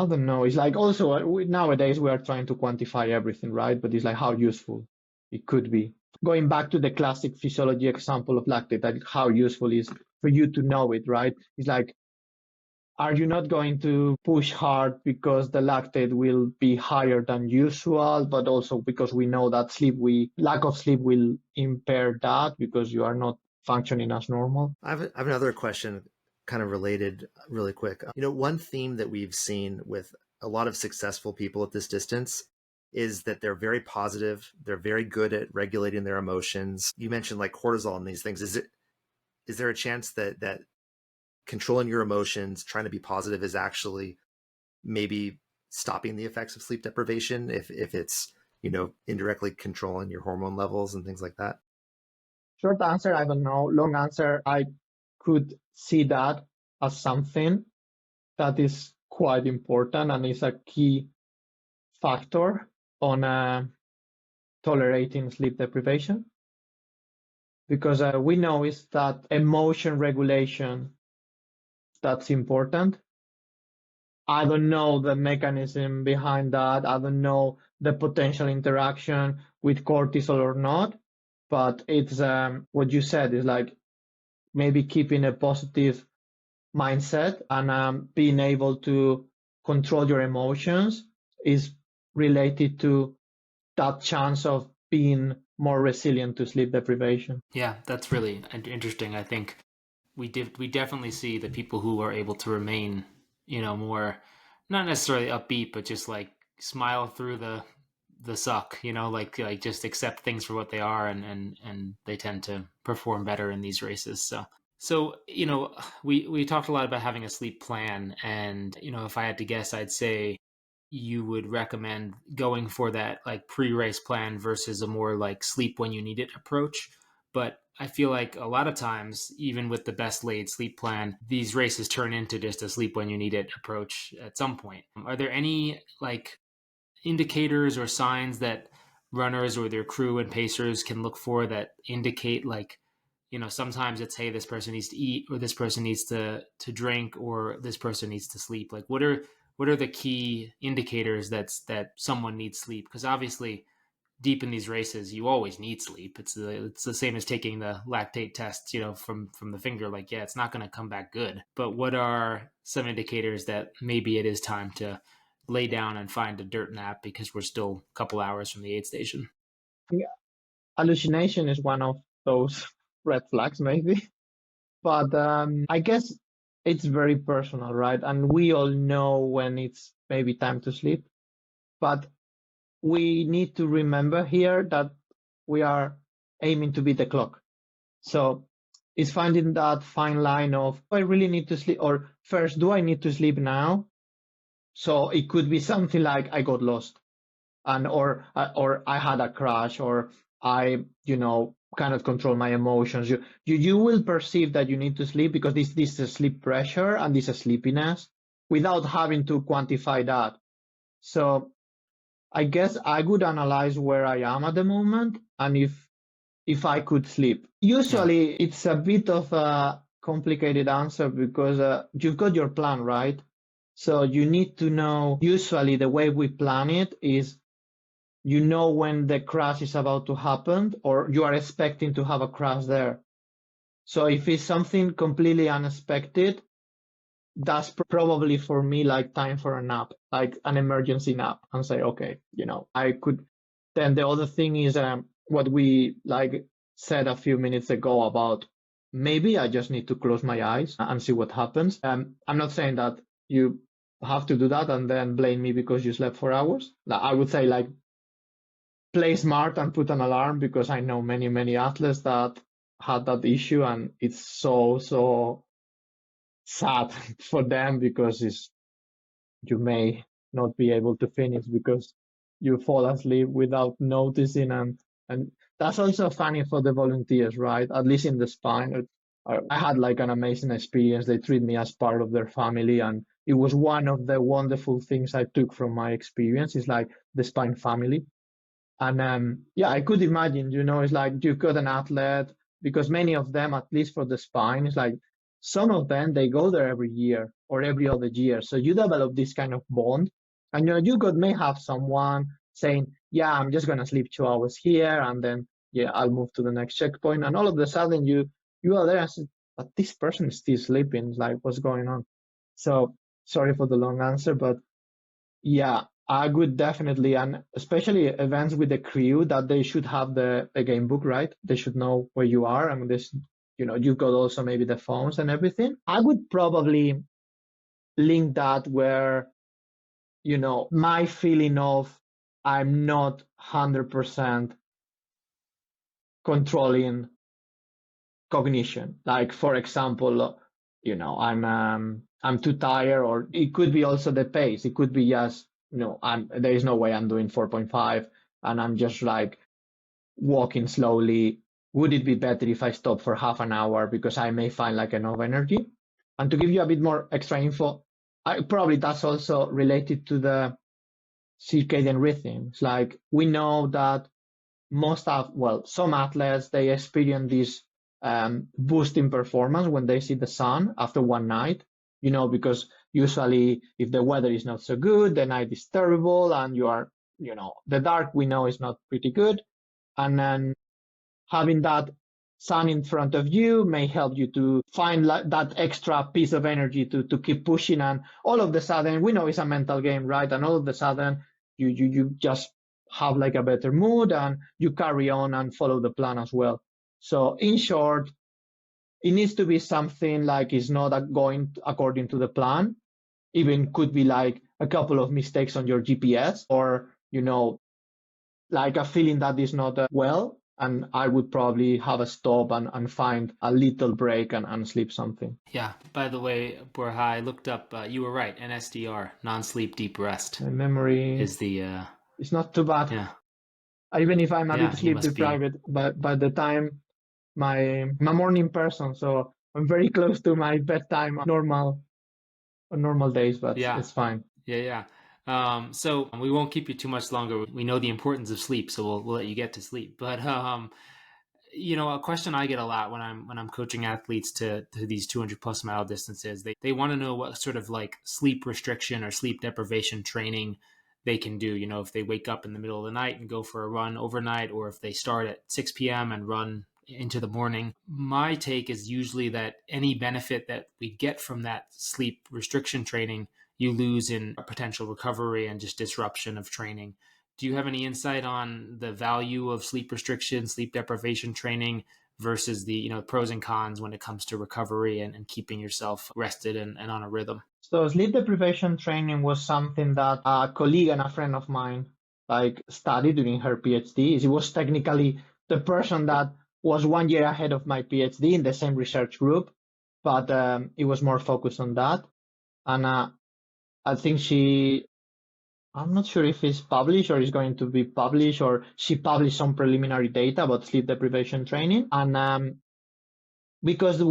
don't know. It's like also nowadays we are trying to quantify everything, right? But it's like how useful it could be. Going back to the classic physiology example of lactate, like how useful is for you to know it, right? It's like, are you not going to push hard because the lactate will be higher than usual, but also because we know that lack of sleep will impair that because you are not functioning as normal? I have another question kind of related really quick. One theme that we've seen with a lot of successful people at this distance is that they're very positive. They're very good at regulating their emotions. You mentioned like cortisol and these things. Is there a chance that controlling your emotions, trying to be positive, is actually maybe stopping the effects of sleep deprivation if it's, indirectly controlling your hormone levels and things like that? Short answer, I don't know. Long answer, I could see that as something that is quite important and is a key factor on tolerating sleep deprivation. Because we know is that emotion regulation, that's important. I don't know the mechanism behind that. I don't know the potential interaction with cortisol or not, but it's what you said is like maybe keeping a positive mindset and being able to control your emotions is related to that chance of being more resilient to sleep deprivation. Yeah, that's really interesting. I think we definitely see the people who are able to remain, more not necessarily upbeat, but just like smile through the suck, like just accept things for what they are, and they tend to perform better in these races. So we talked a lot about having a sleep plan, and if I had to guess, I'd say you would recommend going for that like pre-race plan versus a more like sleep when you need it approach. But I feel like a lot of times, even with the best laid sleep plan, these races turn into just a sleep when you need it approach at some point. Are there any like indicators or signs that runners or their crew and pacers can look for that indicate like, sometimes it's, hey, this person needs to eat, or this person needs to drink, or this person needs to sleep? Like what are the key indicators that someone needs sleep? Because obviously deep in these races you always need sleep. It's the same as taking the lactate test, from the finger. Like, yeah, it's not going to come back good. But what are some indicators that maybe it is time to lay down and find a dirt nap because we're still a couple hours from the aid station? Yeah. Hallucination is one of those red flags, maybe. But I guess it's very personal, right? And we all know when it's maybe time to sleep. But we need to remember here that we are aiming to beat the clock. So it's finding that fine line of, do I really need to sleep? Or first, do I need to sleep now? So it could be something like I got lost, and or I had a crash, or I cannot control my emotions. You will perceive that you need to sleep because this is a sleep pressure and this is sleepiness without having to quantify that. So I guess I would analyze where I am at the moment and if I could sleep. Usually it's a bit of a complicated answer because you've got your plan, right? So you need to know, usually the way we plan it is, you know when the crash is about to happen, or you are expecting to have a crash there. So if it's something completely unexpected, that's probably for me like time for a nap, like an emergency nap, and say, okay, I could. Then the other thing is what we like said a few minutes ago about maybe I just need to close my eyes and see what happens. I'm not saying that you have to do that and then blame me because you slept for hours. I would say like play smart and put an alarm, because I know many athletes that had that issue, and it's so sad for them, because you may not be able to finish because you fall asleep without noticing, and that's also funny for the volunteers, right? At least in the spine, I had like an amazing experience. They treat me as part of their family, and it was one of the wonderful things I took from my experience. Is like the spine family. And yeah, I could imagine, it's like you've got an athlete, because many of them, at least for the spine, it's like some of them, they go there every year or every other year. So you develop this kind of bond. And may have someone saying, yeah, I'm just going to sleep 2 hours here, and then, yeah, I'll move to the next checkpoint. And all of a sudden you are there and say, but this person is still sleeping. It's like, what's going on? So sorry for the long answer, but yeah, I would definitely, and especially events with the crew, that they should have the game book, right? They should know where you are, and this, you've got also maybe the phones and everything. I would probably link that where, my feeling of I'm not 100% controlling cognition. Like, for example, I'm too tired, or it could be also the pace. It could be just, there is no way I'm doing 4.5, and I'm just like walking slowly. Would it be better if I stop for half an hour because I may find like enough energy? And to give you a bit more extra info, probably that's also related to the circadian rhythms. Like, we know that some athletes, they experience this boost in performance when they see the sun after one night, because usually if the weather is not so good, the night is terrible, and the dark, we know, is not pretty good. And then having that sun in front of you may help you to find that extra piece of energy to keep pushing. And all of a sudden, we know it's a mental game, right? And all of a sudden, you just have like a better mood, and you carry on and follow the plan as well. So in short, it needs to be something like it's not going according to the plan. Even could be like a couple of mistakes on your GPS, or like a feeling that is not well, and I would probably have a stop and find a little break and sleep something. Yeah. By the way, Borja, I looked up. You were right. NSDR, non-sleep deep rest, My memory is the. It's not too bad. Yeah. Even if I'm a bit Yeah. You sleep must be. deprived, but by the time I'm a morning person, so I'm very close to my bedtime on normal days, but Yeah. it's fine. Yeah. So we won't keep you too much longer. We know the importance of sleep, so we'll let you get to sleep. But a question I get a lot when I'm coaching athletes to these 200 plus mile distances, they want to know what sort of like sleep restriction or sleep deprivation training they can do. If they wake up in the middle of the night and go for a run overnight, or if they start at 6 p.m. and run into the morning. My take is usually that any benefit that we get from that sleep restriction training, you lose in potential recovery and just disruption of training. Do you have any insight on the value of sleep restriction, sleep deprivation training versus the pros and cons when it comes to recovery and keeping yourself rested and on a rhythm? So sleep deprivation training was something that a colleague and a friend of mine like studied during her PhD. It was technically the person that was 1 year ahead of my PhD in the same research group, but it was more focused on that. And I think I'm not sure if it's published or is going to be published, or she published some preliminary data about sleep deprivation training. And because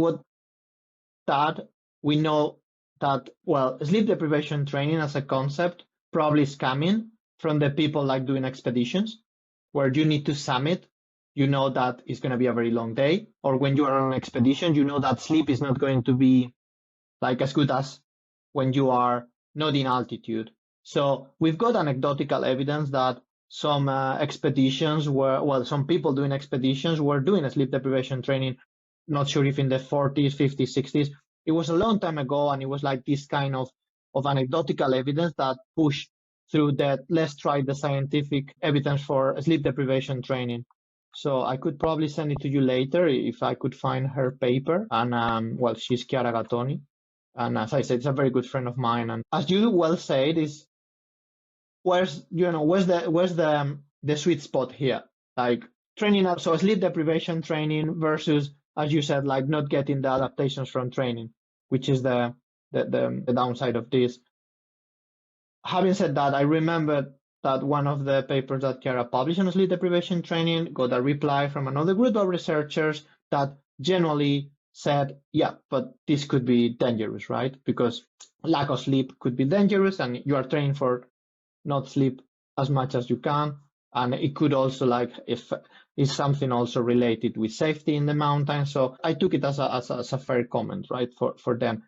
we know that, sleep deprivation training as a concept probably is coming from the people like doing expeditions, where you need to summit. You know that it's going to be a very long day, or when you are on an expedition, you know that sleep is not going to be like as good as when you are not in altitude. So we've got anecdotal evidence that some expeditions were, well, some people doing expeditions were doing a sleep deprivation training, not sure if in the 40s, 50s, 60s. It was a long time ago, and it was like this kind of anecdotal evidence that pushed through that let's try the scientific evidence for sleep deprivation training. So I could probably send it to you later if I could find her paper. And well, she's Chiara Gattoni. And as I said, it's a very good friend of mine. And as you well said, is where's the sweet spot here? Like training up, so sleep deprivation training versus, as you said, like not getting the adaptations from training, which is the downside of this. Having said that, I remember that one of the papers that Chiara published on sleep deprivation training got a reply from another group of researchers that generally said, yeah, but this could be dangerous, right? Because lack of sleep could be dangerous, and you are training for not sleep as much as you can. And it could also, like, if is something also related with safety in the mountains. So I took it as a fair comment, right, for them.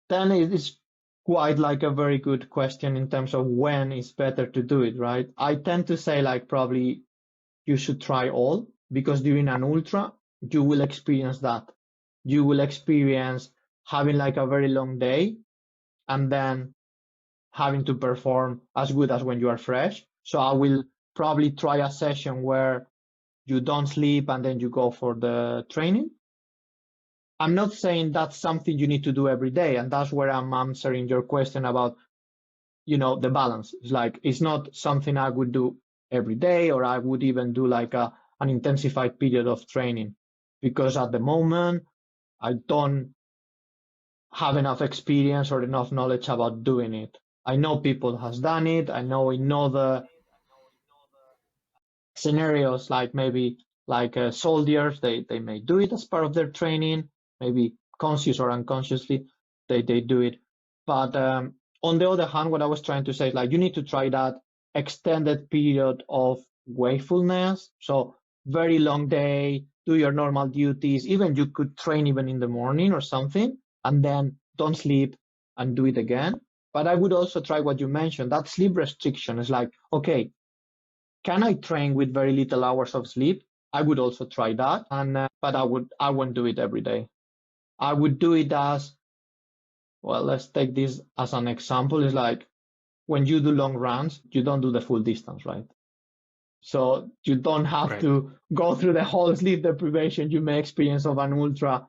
Then it is quite like a very good question in terms of when is better to do it, right? I tend to say like probably you should try all, because during an ultra, you will experience that. You will experience having like a very long day and then having to perform as good as when you are fresh. So I will probably try a session where you don't sleep and then you go for the training. I'm not saying that's something you need to do every day, and that's where I'm answering your question about, the balance. It's like it's not something I would do every day, or I would even do like an intensified period of training, because at the moment I don't have enough experience or enough knowledge about doing it. I know people has done it. I know in other scenarios, like maybe like soldiers, they may do it as part of their training, maybe conscious or unconsciously, they do it. But on the other hand, what I was trying to say is like you need to try that extended period of wakefulness. So very long day, do your normal duties. Even you could train even in the morning or something, and then don't sleep and do it again. But I would also try what you mentioned, that sleep restriction is like, okay, can I train with very little hours of sleep? I would also try that, and but I won't do it every day. I would do it as, well, let's take this as an example. It's like when you do long runs, you don't do the full distance, right? So you don't have to go through the whole sleep deprivation you may experience of an ultra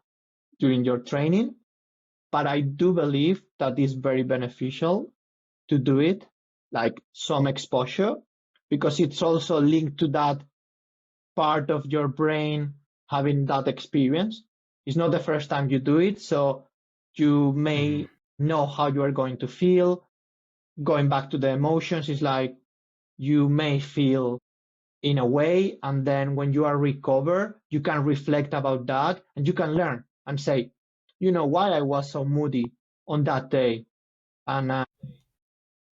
during your training. But I do believe that it's very beneficial to do it, like some exposure, because it's also linked to that part of your brain having that experience. It's not the first time you do it, so you may know how you are going to feel. Going back to the emotions, is like you may feel in a way, and then when you are recovered, you can reflect about that and you can learn and say, why I was so moody on that day. And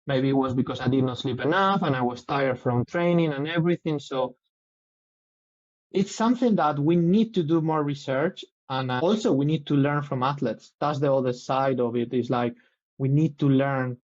maybe it was because I did not sleep enough and I was tired from training and everything. So it's something that we need to do more research, and also we need to learn from athletes. That's the other side of it, is like we need to learn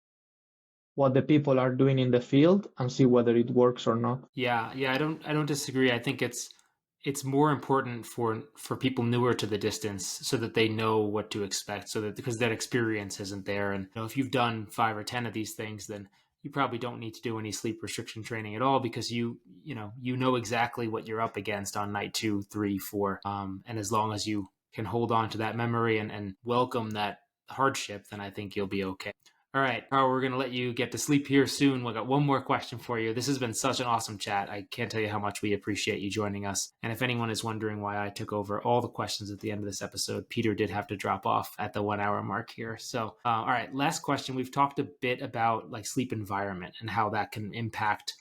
what the people are doing in the field and see whether it works or not. Yeah, I don't disagree. I think it's more important for people newer to the distance, so that they know what to expect, so that, because that experience isn't there. And if you've done 5 or 10 of these things, then you probably don't need to do any sleep restriction training at all, because you know exactly what you're up against on night 2, 3, 4. And as long as you can hold on to that memory and welcome that hardship, then I think you'll be okay. All right, Carl, we're going to let you get to sleep here soon. We've got one more question for you. This has been such an awesome chat. I can't tell you how much we appreciate you joining us. And if anyone is wondering why I took over all the questions at the end of this episode, Peter did have to drop off at the 1 hour mark here. So, all right, last question. We've talked a bit about like sleep environment and how that can impact,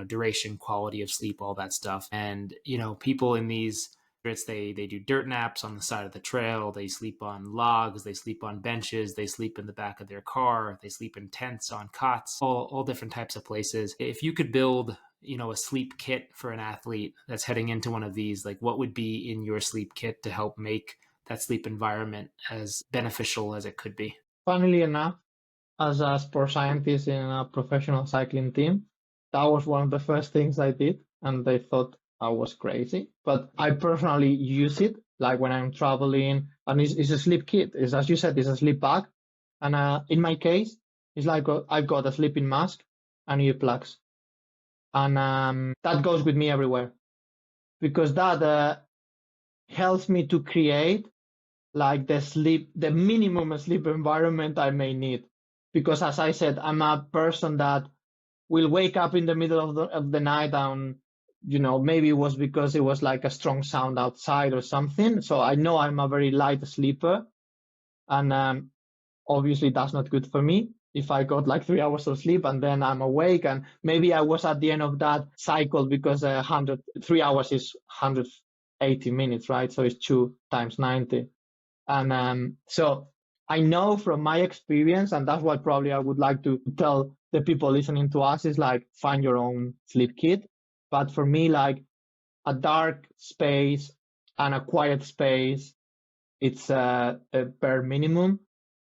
duration, quality of sleep, all that stuff. And, people in these, they do dirt naps on the side of the trail. They sleep on logs. They sleep on benches. They sleep in the back of their car. They sleep in tents, on cots, all different types of places. If you could build, a sleep kit for an athlete that's heading into one of these, like what would be in your sleep kit to help make that sleep environment as beneficial as it could be? Funnily enough, as a sport scientist in a professional cycling team, that was one of the first things I did, and they thought I was crazy. But I personally use it, like when I'm traveling, and it's a sleep kit. It's, as you said, it's a sleep bag, and in my case, it's like I've got a sleeping mask and earplugs, and that goes with me everywhere because that helps me to create like the minimum sleep environment I may need. Because as I said, I'm a person that will wake up in the middle of the night and, maybe it was because it was like a strong sound outside or something. So I know I'm a very light sleeper, and obviously that's not good for me. If I got like 3 hours of sleep and then I'm awake, and maybe I was at the end of that cycle because 3 hours is 180 minutes, right? So it's 2 times 90. And so I know from my experience, and that's what probably I would like to tell the people listening to us is like, find your own sleep kit. But for me, like a dark space and a quiet space, it's a bare minimum.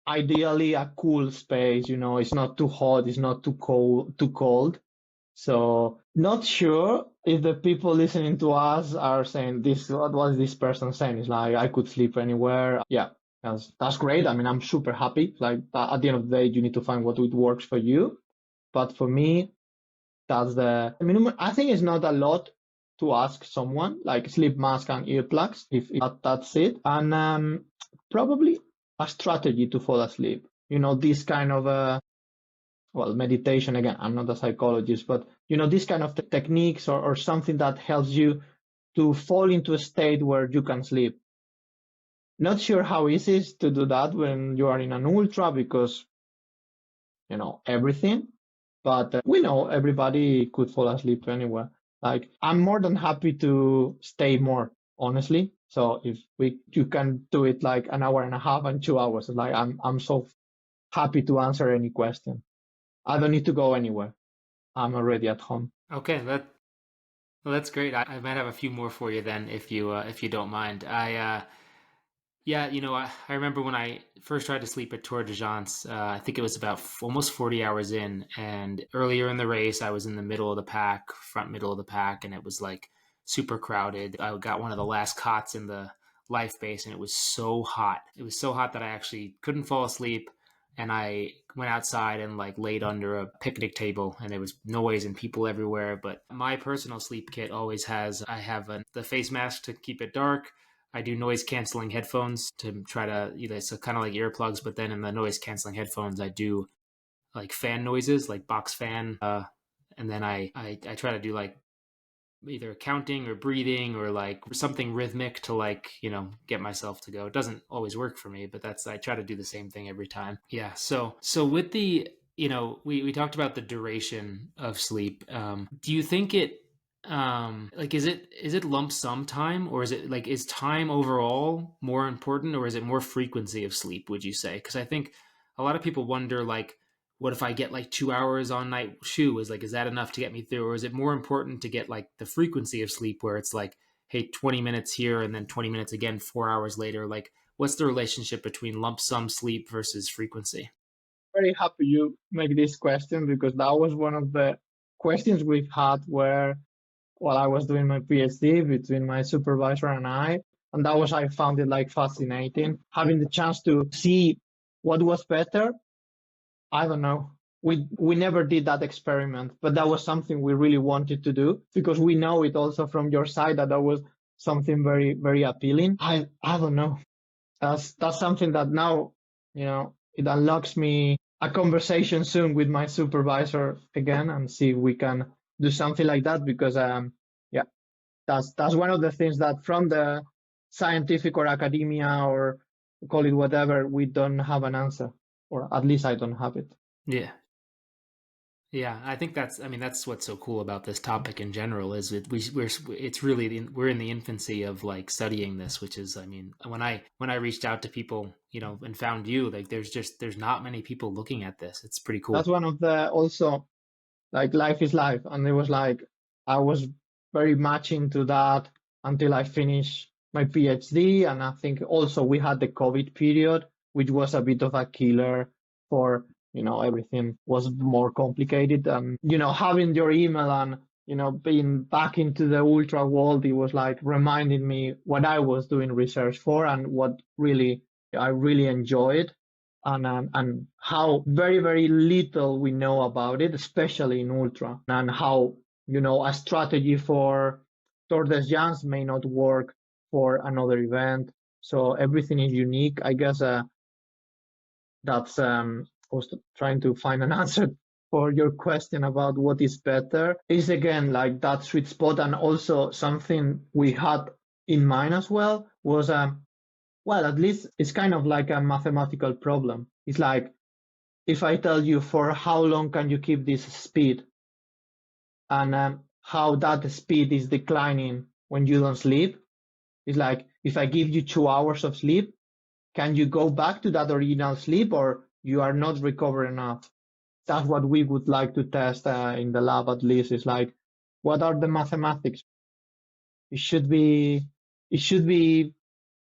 Ideally, a cool space, it's not too hot, it's not too cold. So not sure if the people listening to us are saying this, what was this person saying? It's like, I could sleep anywhere. Yeah, that's great. I mean, I'm super happy. Like at the end of the day, you need to find what works for you. But for me, that's the minimum. I think it's not a lot to ask someone, like sleep mask and earplugs, if that's it. And probably a strategy to fall asleep. This kind of meditation, again, I'm not a psychologist, but these kind of techniques or something that helps you to fall into a state where you can sleep. Not sure how easy it is to do that when you are in an ultra because everything, but we know everybody could fall asleep anywhere. Like I'm more than happy to stay more, honestly. So if you can do it like an hour and a half and 2 hours, like I'm so happy to answer any question. I don't need to go anywhere. I'm already at home. Okay, that's great. I might have a few more for you then, if you don't mind. Yeah, I remember when I first tried to sleep at Tour de France. I think it was about almost 40 hours in, and earlier in the race, I was in the middle of the pack, front middle of the pack, and it was like super crowded. I got one of the last cots in the life base, and it was so hot. It was so hot that I actually couldn't fall asleep, and I went outside and like laid under a picnic table, and there was noise and people everywhere. But my personal sleep kit always has, I have the face mask to keep it dark. I do noise canceling headphones to try to, so kind of like earplugs, but then in the noise canceling headphones, I do like fan noises, like box fan. And then I try to do like either counting or breathing or like something rhythmic to like, get myself to go. It doesn't always work for me, but I try to do the same thing every time. Yeah. So with the, we talked about the duration of sleep. Do you think like is it lump sum time, or is it like, is time overall more important, or is it more frequency of sleep, would you say? Because I think a lot of people wonder like, what if I get like 2 hours on night shoe, is that enough to get me through, or is it more important to get like the frequency of sleep where it's like, hey, 20 minutes here and then 20 minutes again 4 hours later? Like, what's the relationship between lump sum sleep versus frequency? Very happy you make this question because that was one of the questions we've had where while I was doing my PhD between my supervisor and I. And I found it like fascinating having the chance to see what was better. I don't know. We never did that experiment, but that was something we really wanted to do because we know it also from your side that was something very, very appealing. I don't know. That's something that now, it unlocks me a conversation soon with my supervisor again and see if we can do something like that because yeah, that's one of the things that from the scientific or academia or call it whatever, we don't have an answer, or at least I don't have it. Yeah. Yeah, I think that's what's so cool about this topic in general is it's really we're in the infancy of like studying this, which is, when I reached out to people, and found you, like there's not many people looking at this. It's pretty That's cool. one of the also like life is life, and it was like I was very much into that until I finished my PhD, and I think also we had the COVID period, which was a bit of a killer for, everything was more complicated. And, having your email and, being back into the ultra world, it was like reminding me what I was doing research for and what really I really enjoyed, and how very, very little we know about it, especially in ultra, and how, a strategy for Tour de Jans may not work for another event. So everything is unique. I guess that's I was trying to find an answer for your question about what is better. Is again like that sweet spot, and also something we had in mind as well was well, at least it's kind of like a mathematical problem. It's like if I tell you for how long can you keep this speed, and how that speed is declining when you don't sleep. It's like if I give you 2 hours of sleep, can you go back to that original sleep, or you are not recovering enough? That's what we would like to test in the lab, at least. It's like, what are the mathematics? It should be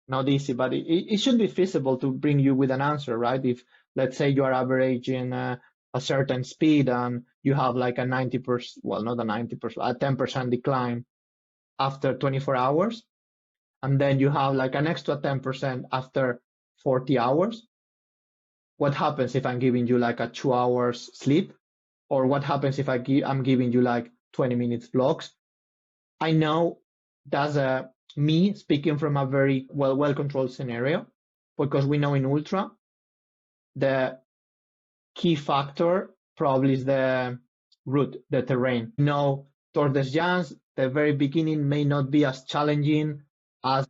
not easy, but it should be feasible to bring you with an answer, right? If, let's say, you are averaging a certain speed and you have like a 90%, well, not a 90%, a 10% decline after 24 hours, and then you have like an extra 10% after 40 hours. What happens if I'm giving you like a 2 hours sleep? Or what happens if I'm giving you like 20 minutes blocks? I know that's me speaking from a very well-controlled scenario, because we know in ultra, the key factor probably is the route, the terrain. No, Tour de Jans, the very beginning may not be as challenging as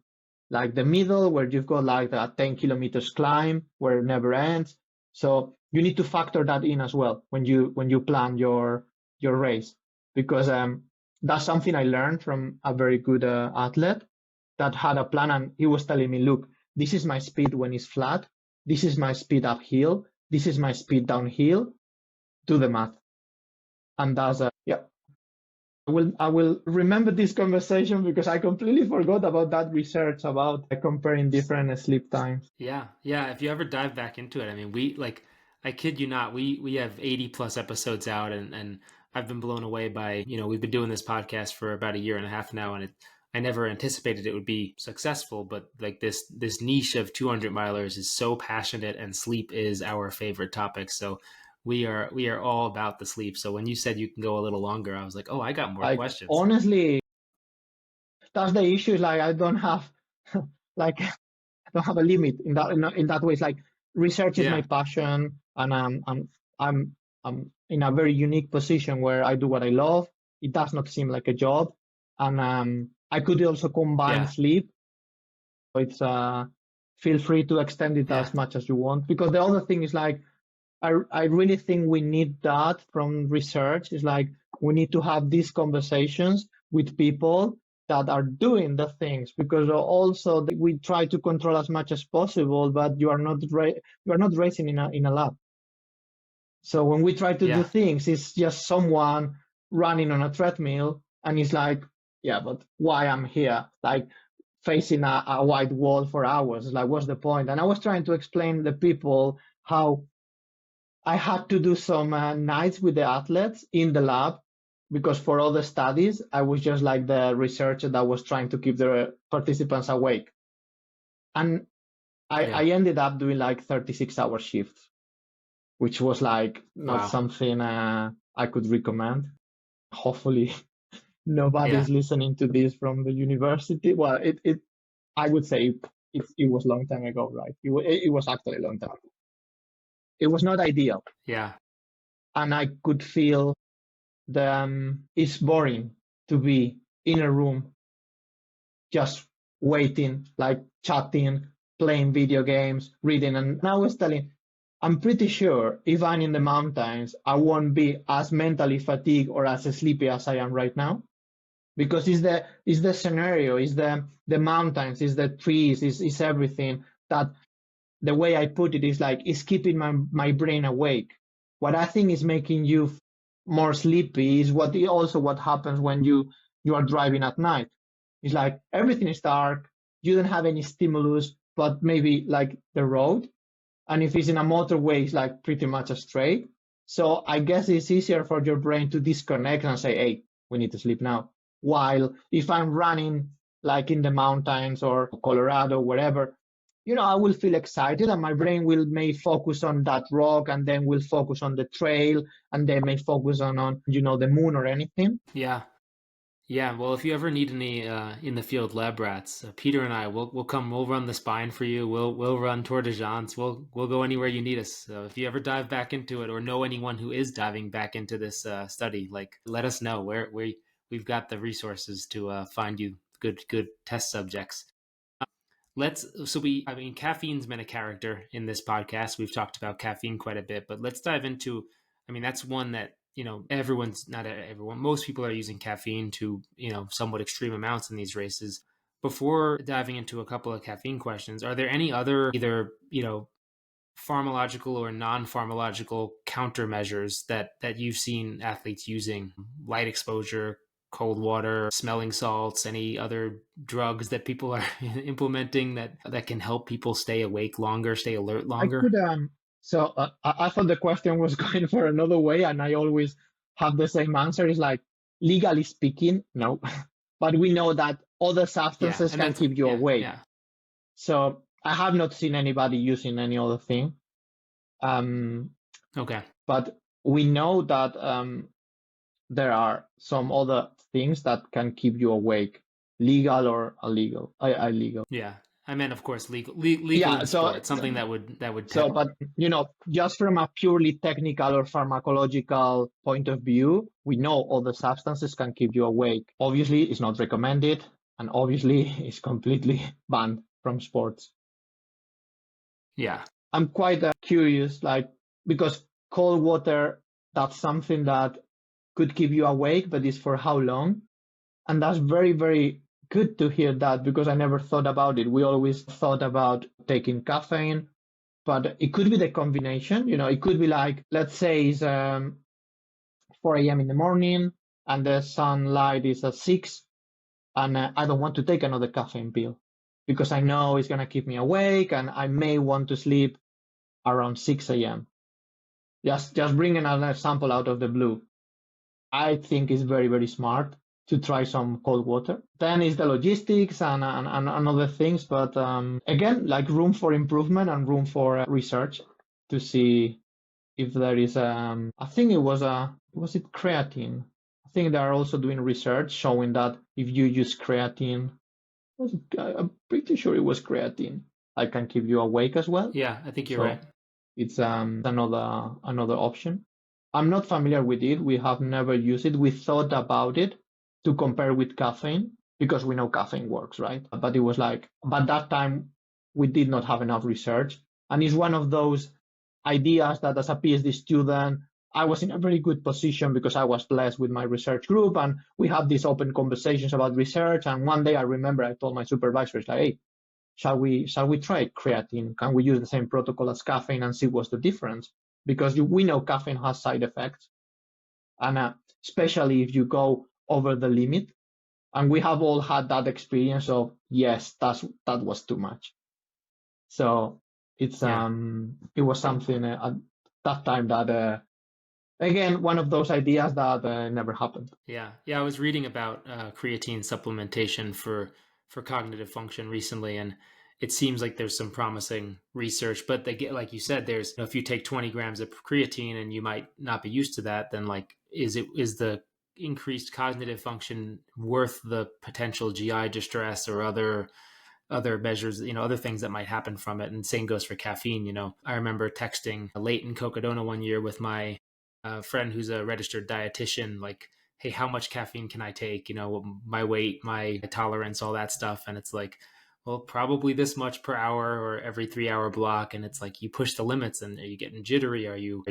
like the middle, where you've got like a 10 kilometers climb where it never ends. So you need to factor that in as well when you plan your race, because that's something I learned from a very good athlete that had a plan, and he was telling me, look, this is my speed when it's flat, this is my speed uphill, this is my speed downhill, do the math. And that's yeah. I will remember this conversation, because I completely forgot about that research about comparing different sleep times. Yeah, yeah. If you ever dive back into it, I mean, we like, I kid you not, we have 80 plus episodes out, and I've been blown away by, we've been doing this podcast for about a year and a half now, and I never anticipated it would be successful, but like this niche of 200 milers is so passionate, and sleep is our favorite topic. So we are all about the sleep. So when you said you can go a little longer, I was like, oh, I got more Like questions. honestly, that's the issue. Like I don't have like I don't have a limit in that way. It's like research is my passion, and I'm in a very unique position where I do what I love. It does not seem like a job, and I could also combine sleep. So it's feel free to extend it as much as you want, because the other thing is like I really think we need that from research. It's like we need to have these conversations with people that are doing the things, because also we try to control as much as possible, but you are not racing in a lab. So when we try to do things, it's just someone running on a treadmill, and it's like, yeah, but why I'm here? Like facing a white wall for hours. Like, what's the point? And I was trying to explain to the people how I had to do some nights with the athletes in the lab, because for all the studies, I was just like the researcher that was trying to keep the participants awake. And I ended up doing like 36-hour shifts, which was like not something I could recommend. Hopefully nobody's listening to this from the university. Well, I would say it was a long time ago, right? It was actually a long time ago. It was not ideal. Yeah. And I could feel it's boring to be in a room just waiting, like chatting, playing video games, reading. And I was telling, I'm pretty sure if I'm in the mountains, I won't be as mentally fatigued or as sleepy as I am right now, because it's the scenario, it's the mountains, it's the trees, it's everything that, the way I put it is like, it's keeping my brain awake. What I think is making you more sleepy is what happens when you are driving at night. It's like everything is dark, you don't have any stimulus, but maybe like the road. And if it's in a motorway, it's like pretty much a straight. So I guess it's easier for your brain to disconnect and say, hey, we need to sleep now. While if I'm running like in the mountains or Colorado, wherever, I will feel excited and my brain will may focus on that rock and then will focus on the trail and then may focus on the moon or anything. Yeah. Yeah, well, if you ever need any in the field lab rats, Peter and I we'll come. We'll run the spine for you. We'll run Tour de Jeans. We'll go anywhere you need us. So if you ever dive back into it, or know anyone who is diving back into this study, like let us know. We've got the resources to find you good test subjects. I mean, caffeine's been a character in this podcast. We've talked about caffeine quite a bit, but let's dive into, I mean, that's one that, not everyone, most people are using caffeine to, somewhat extreme amounts in these races. Before diving into a couple of caffeine questions, are there any other either, pharmacological or non-pharmacological countermeasures that you've seen athletes using? Light exposure, cold water, smelling salts, any other drugs that people are implementing that can help people stay awake longer, stay alert I longer? could I thought the question was going for another way, and I always have the same answer. Is like, legally speaking, no, but we know that other Yeah, substances and can that's keep you awake. yeah. So I have not seen anybody using any other thing. Okay. But we know that there are some other things that can keep you awake, legal or illegal. Illegal. Yeah. I meant, of course, legal Yeah. in sport, something that would But just from a purely technical or pharmacological point of view, we know all the substances can keep you awake. Obviously, it's not recommended, and obviously, it's completely banned from sports. yeah. I'm quite curious, like, because cold water, that's something that could keep you awake, but is for how long? And that's very, very good to hear that, because I never thought about it. We always thought about taking caffeine, but it could be the combination. It could be like, let's say it's 4 a.m. in the morning and the sunlight is at 6, and I don't want to take another caffeine pill because I know it's going to keep me awake and I may want to sleep around 6 a.m. Just bringing an example out of the blue. I think it's very, very smart to try some cold water. Then is the logistics and other things. But again, like, room for improvement and room for research to see if there is, I think it was creatine? I think they are also doing research showing that if you use creatine, I'm pretty sure it was creatine, I can keep you awake as well. Yeah, I think you're So right. it's another option. I'm not familiar with it. We have never used it. We thought about it to compare with caffeine because we know caffeine works, right? But it was like, but that time we did not have enough research. And it's one of those ideas that as a PhD student, I was in a very good position because I was blessed with my research group and we had these open conversations about research. And one day I remember I told my supervisors, like, hey, shall we try creatine? Can we use the same protocol as caffeine and see what's the difference? Because we know caffeine has side effects, and especially if you go over the limit. And we have all had that experience of, yes, that was too much. So it was something at that time that again, one of those ideas that never happened. Yeah, I was reading about creatine supplementation for cognitive function recently, and it seems like there's some promising research. But they get, like you said, there's, if you take 20 grams of creatine and you might not be used to that, then like, is the increased cognitive function worth the potential GI distress or other measures, other things that might happen from it? And same goes for caffeine. I remember texting late in Cocodona one year with my friend who's a registered dietitian, like, hey, how much caffeine can I take? My weight, my tolerance, all that stuff. And it's like, well, probably this much per hour or every 3 hour block. And it's like, you push the limits, and are you getting jittery? Are you,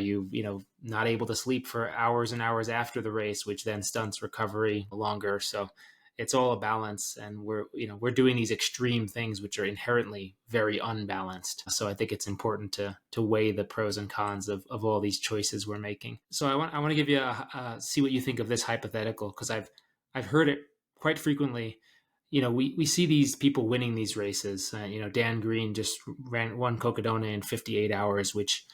not able to sleep for hours and hours after the race, which then stunts recovery longer. So it's all a balance, and we're doing these extreme things which are inherently very unbalanced. So I think it's important to weigh the pros and cons of all these choices we're making. So I want to give you see what you think of this hypothetical, because I've heard it quite frequently. we see these people winning these races. Dan Green just won Cocodona in 58 hours, which,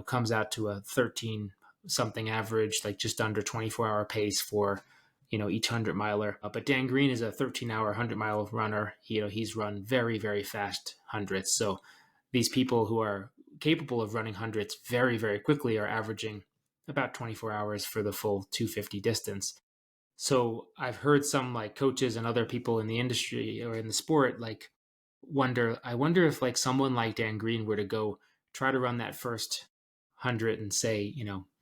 comes out to a 13 something average, like just under 24-hour pace for, each 100-miler. But Dan Green is a 13-hour 100-mile runner. He's run very, very fast hundreds. So these people who are capable of running hundreds very, very quickly are averaging about 24 hours for the full 250 distance. So I've heard some like coaches and other people in the industry or in the sport like I wonder if like someone like Dan Green were to go try to run that first 100 and say,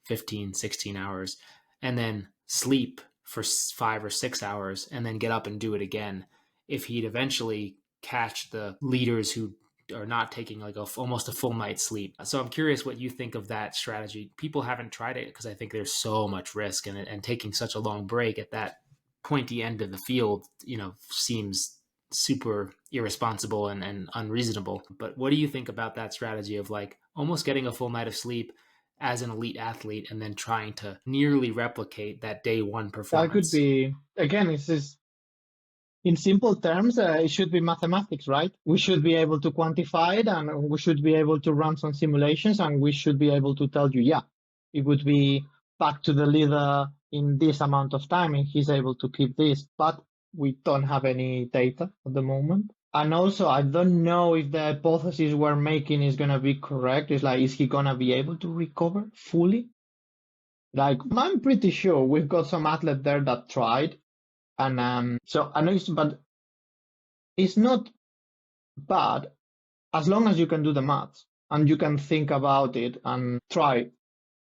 15, 16 hours and then sleep for 5 or 6 hours and then get up and do it again, if he'd eventually catch the leaders who are not taking like almost a full night's sleep. So I'm curious what you think of that strategy. People haven't tried it because I think there's so much risk, and taking such a long break at that pointy end of the field, seems super irresponsible and unreasonable. But what do you think about that strategy of like almost getting a full night of sleep as an elite athlete and then trying to nearly replicate that day one performance? That could be, again, it's just, in simple terms, it should be mathematics, right? We should be able to quantify it, and we should be able to run some simulations, and we should be able to tell you, yeah, it would be back to the leader in this amount of time, and he's able to keep this. But we don't have any data at the moment. And also, I don't know if the hypothesis we're making is going to be correct. It's like, is he going to be able to recover fully? Like, I'm pretty sure we've got some athlete there that tried. And so I know but it's not bad as long as you can do the maths and you can think about it and try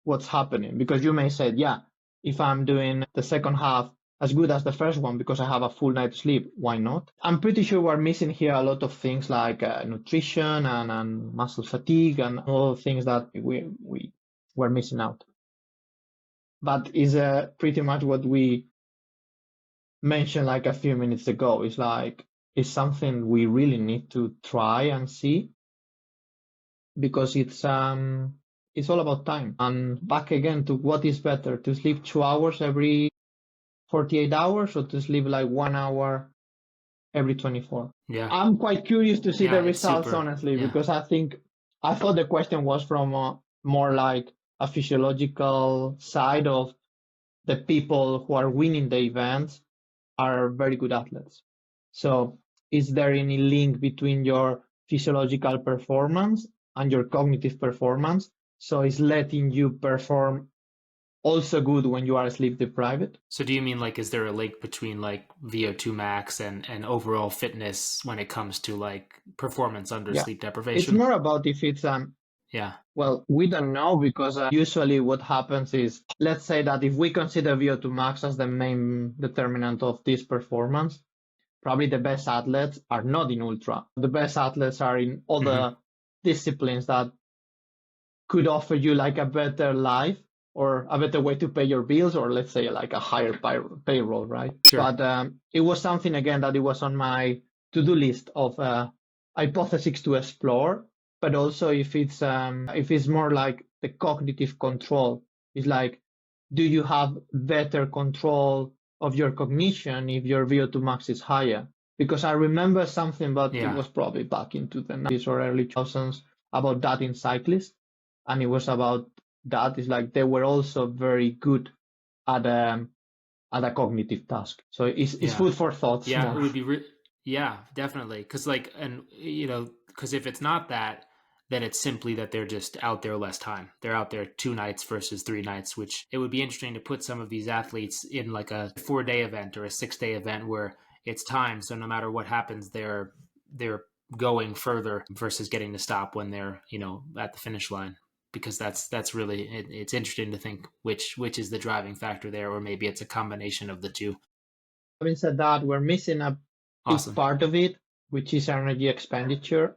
what's happening. Because you may say, yeah, if I'm doing the second half as good as the first one because I have a full night's sleep, why not? I'm pretty sure we're missing here a lot of things like nutrition and muscle fatigue and all things that we're missing out. But is pretty much what we mentioned like a few minutes ago. It's like, it's something we really need to try and see, because it's all about time. And back again to what is better, to sleep 2 hours every 48 hours or to sleep like 1 hour every 24. Yeah, I'm quite curious to see the results, honestly, yeah. because I thought the question was from more like a physiological side of the people who are winning the events are very good athletes. So is there any link between your physiological performance and your cognitive performance? So it's letting you perform also good when you are sleep deprived? So do you mean like, is there a link between like VO2 max and overall fitness when it comes to like performance under sleep deprivation? It's more about if it's yeah. Well, we don't know, because usually what happens is, let's say that if we consider VO2 max as the main determinant of this performance, probably the best athletes are not in ultra. The best athletes are in other disciplines that could offer you like a better life or a better way to pay your bills, or let's say like a higher payroll, right? Sure. But it was something, again, that it was on my to-do list of hypotheses to explore. But also if it's more like the cognitive control, it's like, do you have better control of your cognition if your VO2 max is higher? Because I remember something, but it was probably back into the 90s or early 2000s, about that in cyclists. And it was about that. It's like they were also very good at a cognitive task. So it's food for thought. Yeah, more. It would be. Yeah, definitely. Because because if it's not that, then it's simply that they're just out there less time. They're out there 2 nights versus 3 nights, which it would be interesting to put some of these athletes in like a 4-day event or a 6-day event where it's time. So no matter what happens, they're going further versus getting to stop when they're, at the finish line. Because that's really, it's interesting to think which is the driving factor there, or maybe it's a combination of the two. Having said that, we're missing a big part of it, which is energy expenditure,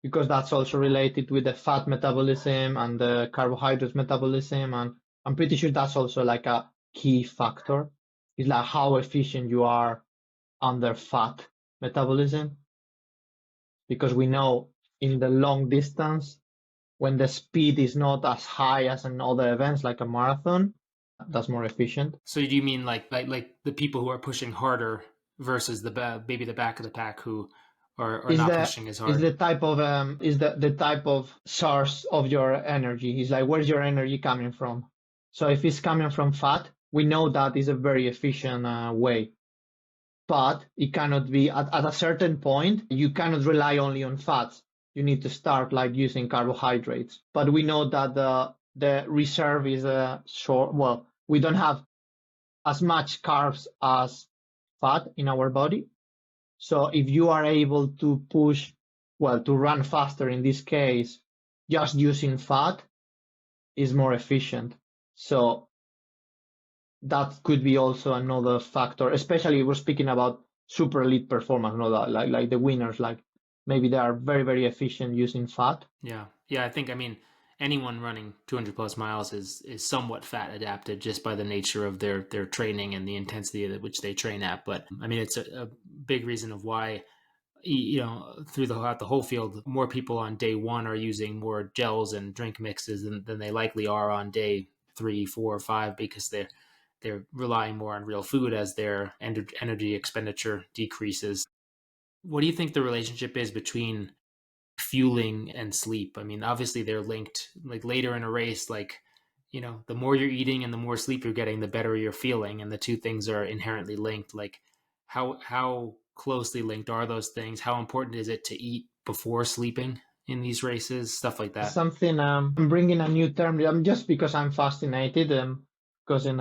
because that's also related with the fat metabolism and the carbohydrates metabolism. And I'm pretty sure that's also like a key factor. It's like how efficient you are under fat metabolism. Because we know in the long distance, when the speed is not as high as in other events like a marathon, that's more efficient. So do you mean like the people who are pushing harder versus maybe the back of the pack who are Is not the pushing as is hard. the type of the type of source of your energy. Is like where's your energy coming from? So if it's coming from fat, we know that is a very efficient way. But it cannot be at a certain point. You cannot rely only on fats. You need to start like using carbohydrates. But we know that the reserve is short. Well, we don't have as much carbs as fat in our body. So if you are able to push, well, to run faster in this case, just using fat is more efficient. So that could be also another factor, especially we're speaking about super elite performance, you know, like the winners, like maybe they are very, very efficient using fat. Yeah. Yeah. I mean, anyone running 200 plus miles is somewhat fat adapted just by the nature of their training and the intensity at which they train at. But I mean, it's a big reason of why, throughout the whole field, more people on day one are using more gels and drink mixes than they likely are on day 3, 4, 5, because they're relying more on real food as their energy expenditure decreases. What do you think the relationship is between fueling and sleep? I mean, obviously they're linked. Like later in a race, like, the more you're eating and the more sleep you're getting, the better you're feeling, and the two things are inherently linked. Like, how closely linked are those things? How important is it to eat before sleeping in these races? Stuff like that. Something I'm bringing a new term. Just because I'm fascinated, because in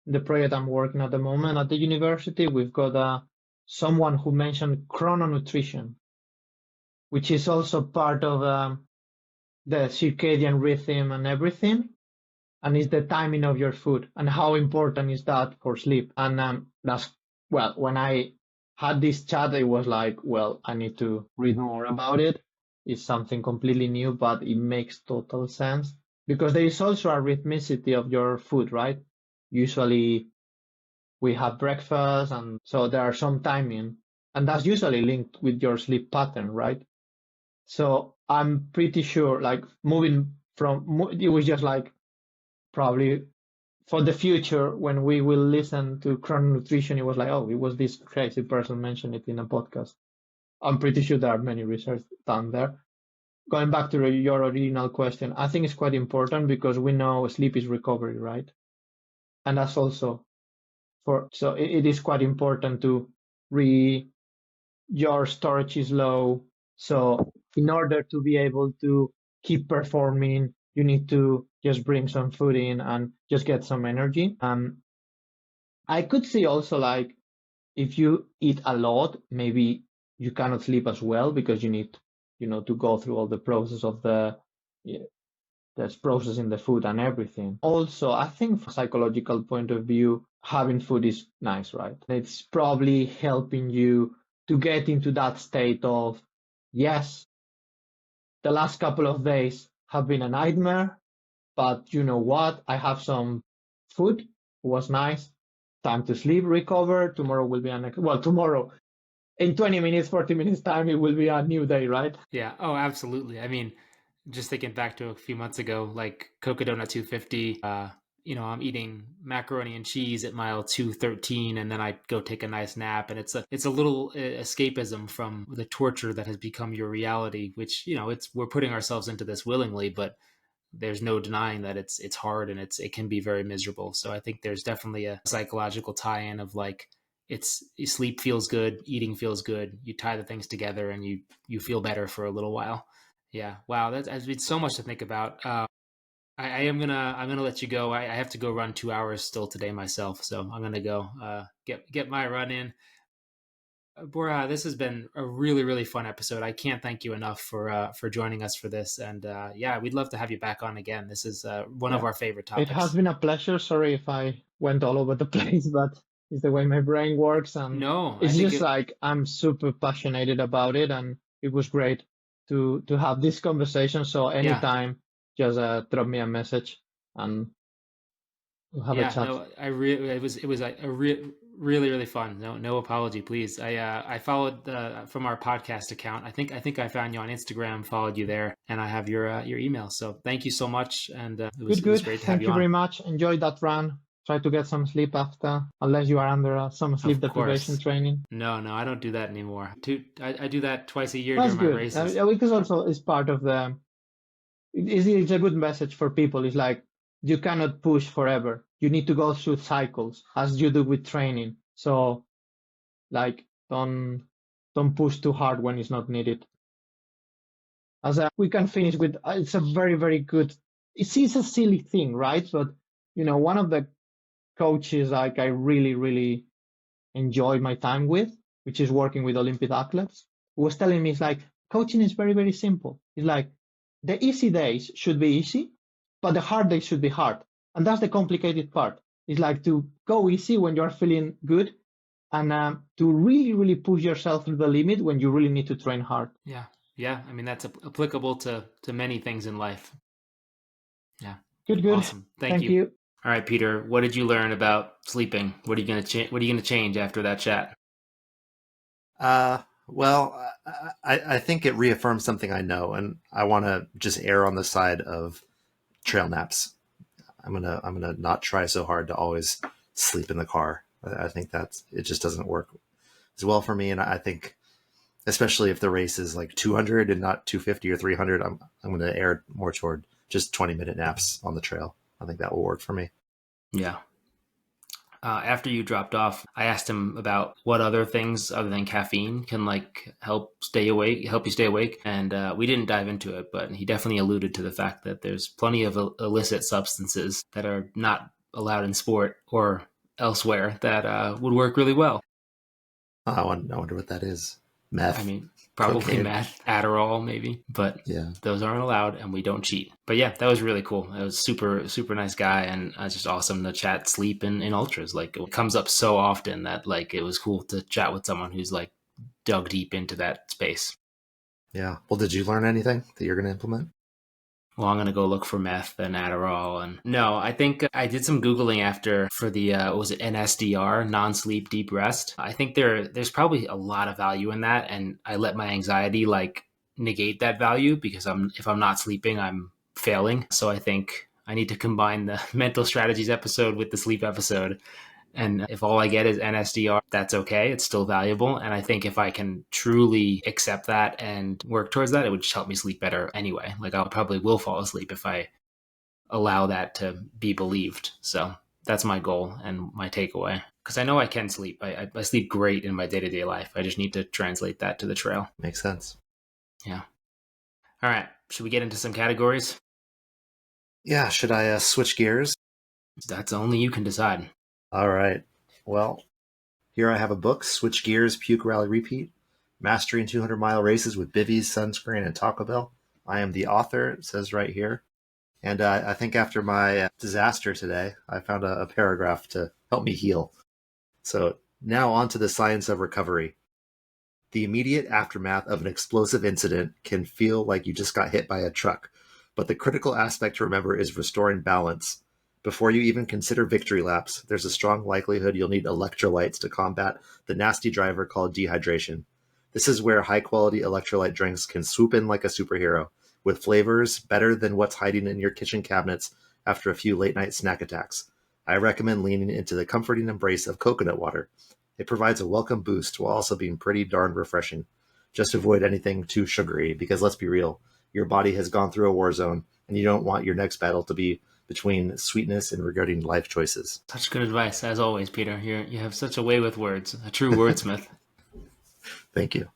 the project I'm working at the moment at the university, we've got someone who mentioned chrononutrition, which is also part of the circadian rhythm and everything, and it's the timing of your food and how important is that for sleep. And that's, well, when I had this chat, it was like, well, I need to read more about it. It's something completely new, but it makes total sense because there is also a rhythmicity of your food, right? Usually we have breakfast, and so there are some timing, and that's usually linked with your sleep pattern, right? So I'm pretty sure, like moving from, it was just like probably for the future when we will listen to chrononutrition, it was like, oh, it was this crazy person mentioned it in a podcast. I'm pretty sure there are many research done there. Going back to your original question, I think it's quite important because we know sleep is recovery, right? And that's also so it is quite important to re your storage is low. So in order to be able to keep performing, you need to just bring some food in and just get some energy. I could see also like if you eat a lot, maybe you cannot sleep as well because you need, to go through all the process of that's processing the food and everything. Also, I think from a psychological point of view, having food is nice, right? It's probably helping you to get into that state of, yes, the last couple of days have been a nightmare, but you know what? I have some food. It was nice. Time to sleep, recover. Tomorrow will be tomorrow in 20 minutes, 40 minutes time, it will be a new day, right? Yeah. Oh, absolutely. I mean, just thinking back to a few months ago, like Coca Donut 250, I'm eating macaroni and cheese at mile 213, and then I go take a nice nap, and it's a little escapism from the torture that has become your reality, which, we're putting ourselves into this willingly, but there's no denying that it's hard and it can be very miserable. So I think there's definitely a psychological tie-in of like, it's sleep feels good, eating feels good. You tie the things together and you feel better for a little while. Yeah. Wow. That's been so much to think about. I'm gonna let you go. I have to go run 2 hours still today myself, so I'm gonna go get my run in. Borja, this has been a really really fun episode. I can't thank you enough for joining us for this, and yeah, we'd love to have you back on again. This is one of Yeah, our favorite it has topics. been a pleasure. Sorry if I went all over the place, but it's the way my brain works. And No, I it's think just it. like I'm super passionate about it. And it was great to have this conversation. So Yeah, anytime, just drop me a message and we'll have a yeah. chat. No, it was really really fun. No apology, please. I followed from our podcast account. I think I found you on Instagram, followed you there, and I have your email. So thank you so much, and it was Good, it was good. great to have Thank you you on. very much. Enjoy that run. Try to get some sleep after, unless you are under some sleep Of deprivation course. training. No, I don't do that anymore. I do that twice a year That's during my good. races. Because also it's part of the. It's a good message for people. It's like you cannot push forever. You need to go through cycles as you do with training. So, like, don't push too hard when it's not needed. We can finish with it's a very, very good. It's a silly thing, right? But one of the coaches like I really, really enjoy my time with, which is working with Olympic athletes, who was telling me it's like coaching is very, very simple. It's like the easy days should be easy, but the hard days should be hard. And that's the complicated part. It's like to go easy when you're feeling good and to really, really push yourself to the limit when you really need to train hard. Yeah. Yeah. I mean, that's applicable to many things in life. Yeah. Good. Awesome. Thank you. you. All right, Peter, what did you learn about sleeping? What are you going to change after that chat? Well, I think it reaffirms something I know, and I want to just err on the side of trail naps. I'm gonna not try so hard to always sleep in the car. I think it just doesn't work as well for me, and I think especially if the race is like 200 and not 250 or 300, I'm gonna err more toward just 20-minute naps on the trail. I think that will work for me. Yeah. After you dropped off, I asked him about what other things other than caffeine can help you stay awake. And we didn't dive into it, but he definitely alluded to the fact that there's plenty of illicit substances that are not allowed in sport or elsewhere that would work really well. I wonder what that is. Meth. I mean, probably cocaine. meth, Adderall, maybe, but yeah, those aren't allowed and we don't cheat. But yeah, that was really cool. It was super, super nice guy and just awesome to chat sleep in ultras. Like it comes up so often that it was cool to chat with someone who's dug deep into that space. Yeah. Well, did you learn anything that you're going to implement? Well, I'm going to go look for meth and Adderall. And no, I think I did some Googling for the, was it NSDR, non-sleep deep rest? I think there's probably a lot of value in that. And I let my anxiety negate that value because if I'm not sleeping, I'm failing. So I think I need to combine the mental strategies episode with the sleep episode. And if all I get is NSDR, that's okay. It's still valuable. And I think if I can truly accept that and work towards that, it would just help me sleep better anyway. I probably will fall asleep if I allow that to be believed. So that's my goal and my takeaway. Because I know I can sleep. I sleep great in my day-to-day life. I just need to translate that to the trail. Makes sense. Yeah. All right. Should we get into some categories? Yeah. Should I switch gears? That's only you can decide. All right. Well, here I have a book, Switch Gears, Puke Rally Repeat, Mastering 200-Mile Races with Bivvies, Sunscreen, and Taco Bell. I am the author, it says right here. And I think after my disaster today, I found a paragraph to help me heal. So now on to the science of recovery. The immediate aftermath of an explosive incident can feel like you just got hit by a truck, but the critical aspect to remember is restoring balance. Before you even consider victory laps, there's a strong likelihood you'll need electrolytes to combat the nasty driver called dehydration. This is where high-quality electrolyte drinks can swoop in like a superhero, with flavors better than what's hiding in your kitchen cabinets after a few late-night snack attacks. I recommend leaning into the comforting embrace of coconut water. It provides a welcome boost while also being pretty darn refreshing. Just avoid anything too sugary, because let's be real, your body has gone through a war zone, and you don't want your next battle to be between sweetness and regretting life choices. Such good advice, as always, Peter. You have such a way with words, a true wordsmith. Thank you.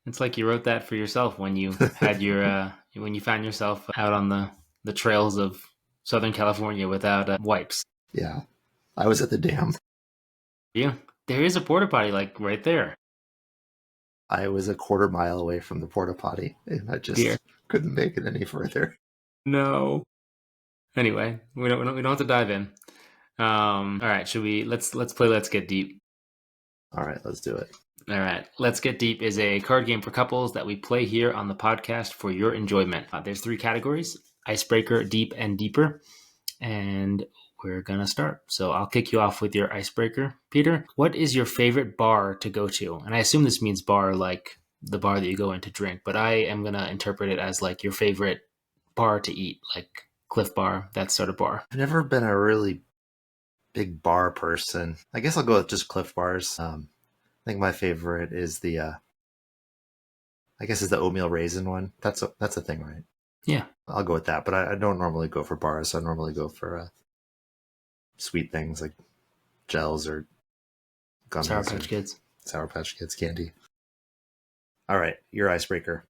It's like you wrote that for yourself when you had when you found yourself out on the trails of Southern California without wipes. Yeah, I was at the dam. Yeah, there is a porta potty right there. I was a quarter mile away from the porta potty, and I just couldn't make it any further. No. Anyway, we don't have to dive in. All right, should we let's play Let's Get Deep. All right, let's do it. All right, Let's Get Deep is a card game for couples that we play here on the podcast for your enjoyment. There's 3 categories: icebreaker, deep, and deeper. And we're gonna start. So I'll kick you off with your icebreaker. Peter, what is your favorite bar to go to? And I assume this means bar like the bar that you go in to drink, but I am gonna interpret it as your favorite bar to eat, like Cliff Bar, that sort of bar. I've never been a really Big bar person. I guess I'll go with just Cliff Bars. I think my favorite is I guess is the oatmeal raisin one. That's a thing, right? Yeah. I'll go with that. But I don't normally go for bars. I normally go for sweet things like gels or Sour gummies Patch or Kids. Sour Patch Kids candy. All right, your icebreaker.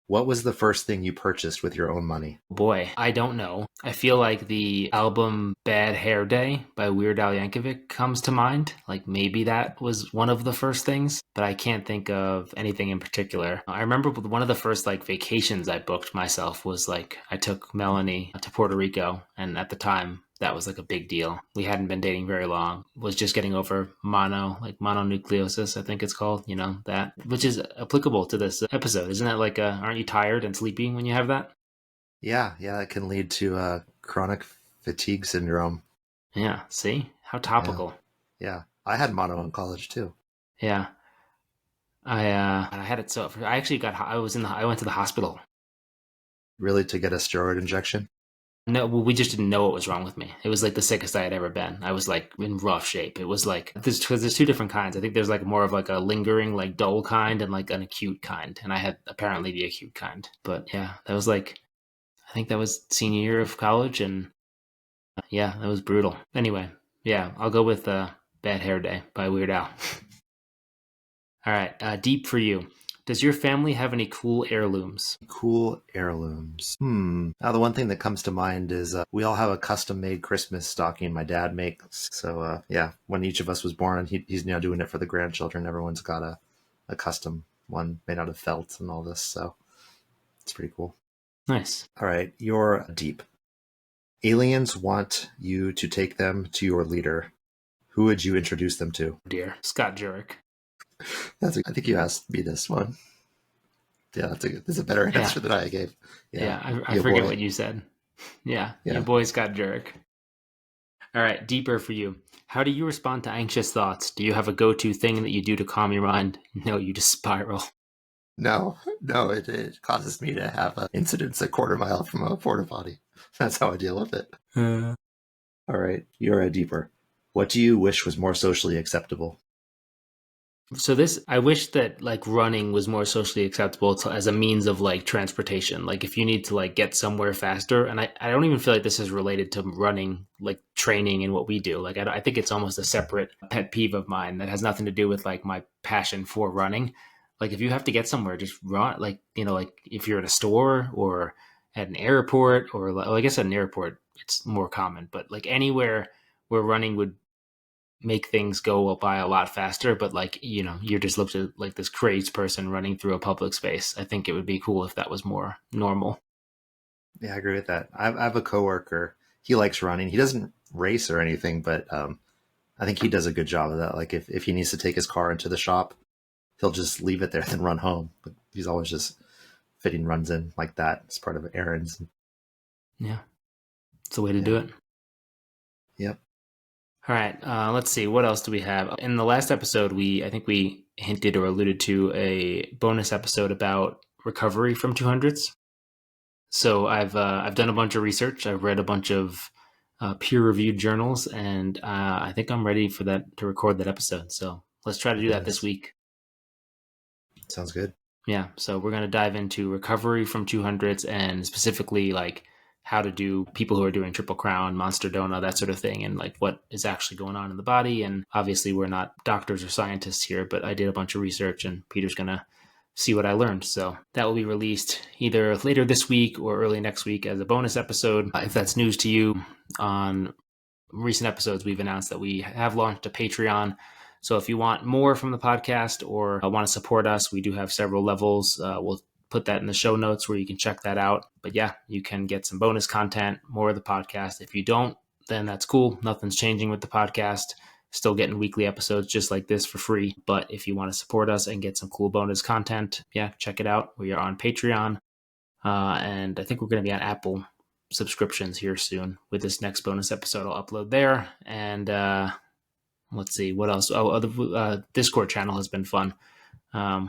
What was the first thing you purchased with your own money? Boy, I don't know. I feel like the album Bad Hair Day by Weird Al Yankovic comes to mind. Like maybe that was one of the first things, but I can't think of anything in particular. I remember one of the first like vacations I booked myself was like I took Melanie to Puerto Rico, and at the time that was like a big deal. We hadn't been dating very long. Was just getting over mononucleosis, I think it's called, that, which is applicable to this episode. Isn't that like, aren't you tired and sleepy when you have that? Yeah, it can lead to chronic fatigue syndrome. Yeah, see? How Yeah, topical. yeah. I had mono in college too. Yeah. I had it so I actually I went to the hospital. Really, to get a steroid injection? No, well, we just didn't know what was wrong with me. It was like the sickest I had ever been. I was like in rough shape. It was like there's two different kinds. I think there's like more of like a lingering, like dull kind, and like an acute kind. And I had apparently the acute kind. But yeah, that was like I think that was senior year of college, and yeah, that was brutal. Anyway, yeah, I'll go with "Bad Hair Day" by Weird Al. All right, deep for you. Does your family have any cool heirlooms? Cool heirlooms. Now, the one thing that comes to mind is we all have a custom-made Christmas stocking my dad makes. So, yeah, when each of us was born, he's now doing it for the grandchildren. Everyone's got a custom one made out of felt and all this. So it's pretty cool. Nice. All right, you're deep. Aliens want you to take them to your leader. Who would you introduce them to? Dear Scott Jurek. I think you asked me this one. Yeah, that's a better answer than I gave. Yeah, I forget what you said. Yeah, your boy Scott Jurek. All right, deeper for you. How do you respond to anxious thoughts? Do you have a go-to thing that you do to calm your mind? No, you just spiral. No, it causes me to have incidents a quarter mile from a porta potty. That's how I deal with it. All right, you're a deeper. What do you wish was more socially acceptable? So I wish that like running was more socially acceptable as a means of like transportation. Like if you need to like get somewhere faster, and I don't even feel like this is related to running, like training and what we do. Like I think it's almost a separate pet peeve of mine that has nothing to do with like my passion for running. Like if you have to get somewhere, just run. Like like if you're at a store or at an airport, or well, I guess at an airport it's more common, but like anywhere where running would make things go by a lot faster, but like you're just looked at like this crazed person running through a public space. I think it would be cool if that was more normal. Yeah, I agree with that. I have a coworker. He likes running. He doesn't race or anything, but I think he does a good job of that. Like if he needs to take his car into the shop, he'll just leave it there and then run home. But he's always just fitting runs in like that as part of errands. Yeah, it's a way to do it. Yep. All right, let's see. What else do we have? In the last episode, I think we hinted or alluded to a bonus episode about recovery from 200s. So I've done a bunch of research. I've read a bunch of peer-reviewed journals, and I think I'm ready for that to record that episode. So let's try to do that this week. Sounds good. Yeah, so we're going to dive into recovery from 200s and specifically like how to do people who are doing Triple Crown, Monster Donut, that sort of thing, and like what is actually going on in the body. And obviously we're not doctors or scientists here, but I did a bunch of research and Peter's going to see what I learned. So that will be released either later this week or early next week as a bonus episode. If that's news to you, on recent episodes, we've announced that we have launched a Patreon. So if you want more from the podcast or want to support us, we do have several levels. We'll put that in the show notes where you can check that out. But yeah, you can get some bonus content, more of the podcast. If you don't, then that's cool. Nothing's changing with the podcast. Still getting weekly episodes just like this for free. But if you want to support us and get some cool bonus content, yeah, check it out. We are on Patreon. And I think we're going to be on Apple subscriptions here soon with this next bonus episode. I'll upload there. And let's see what else. The Discord channel has been fun.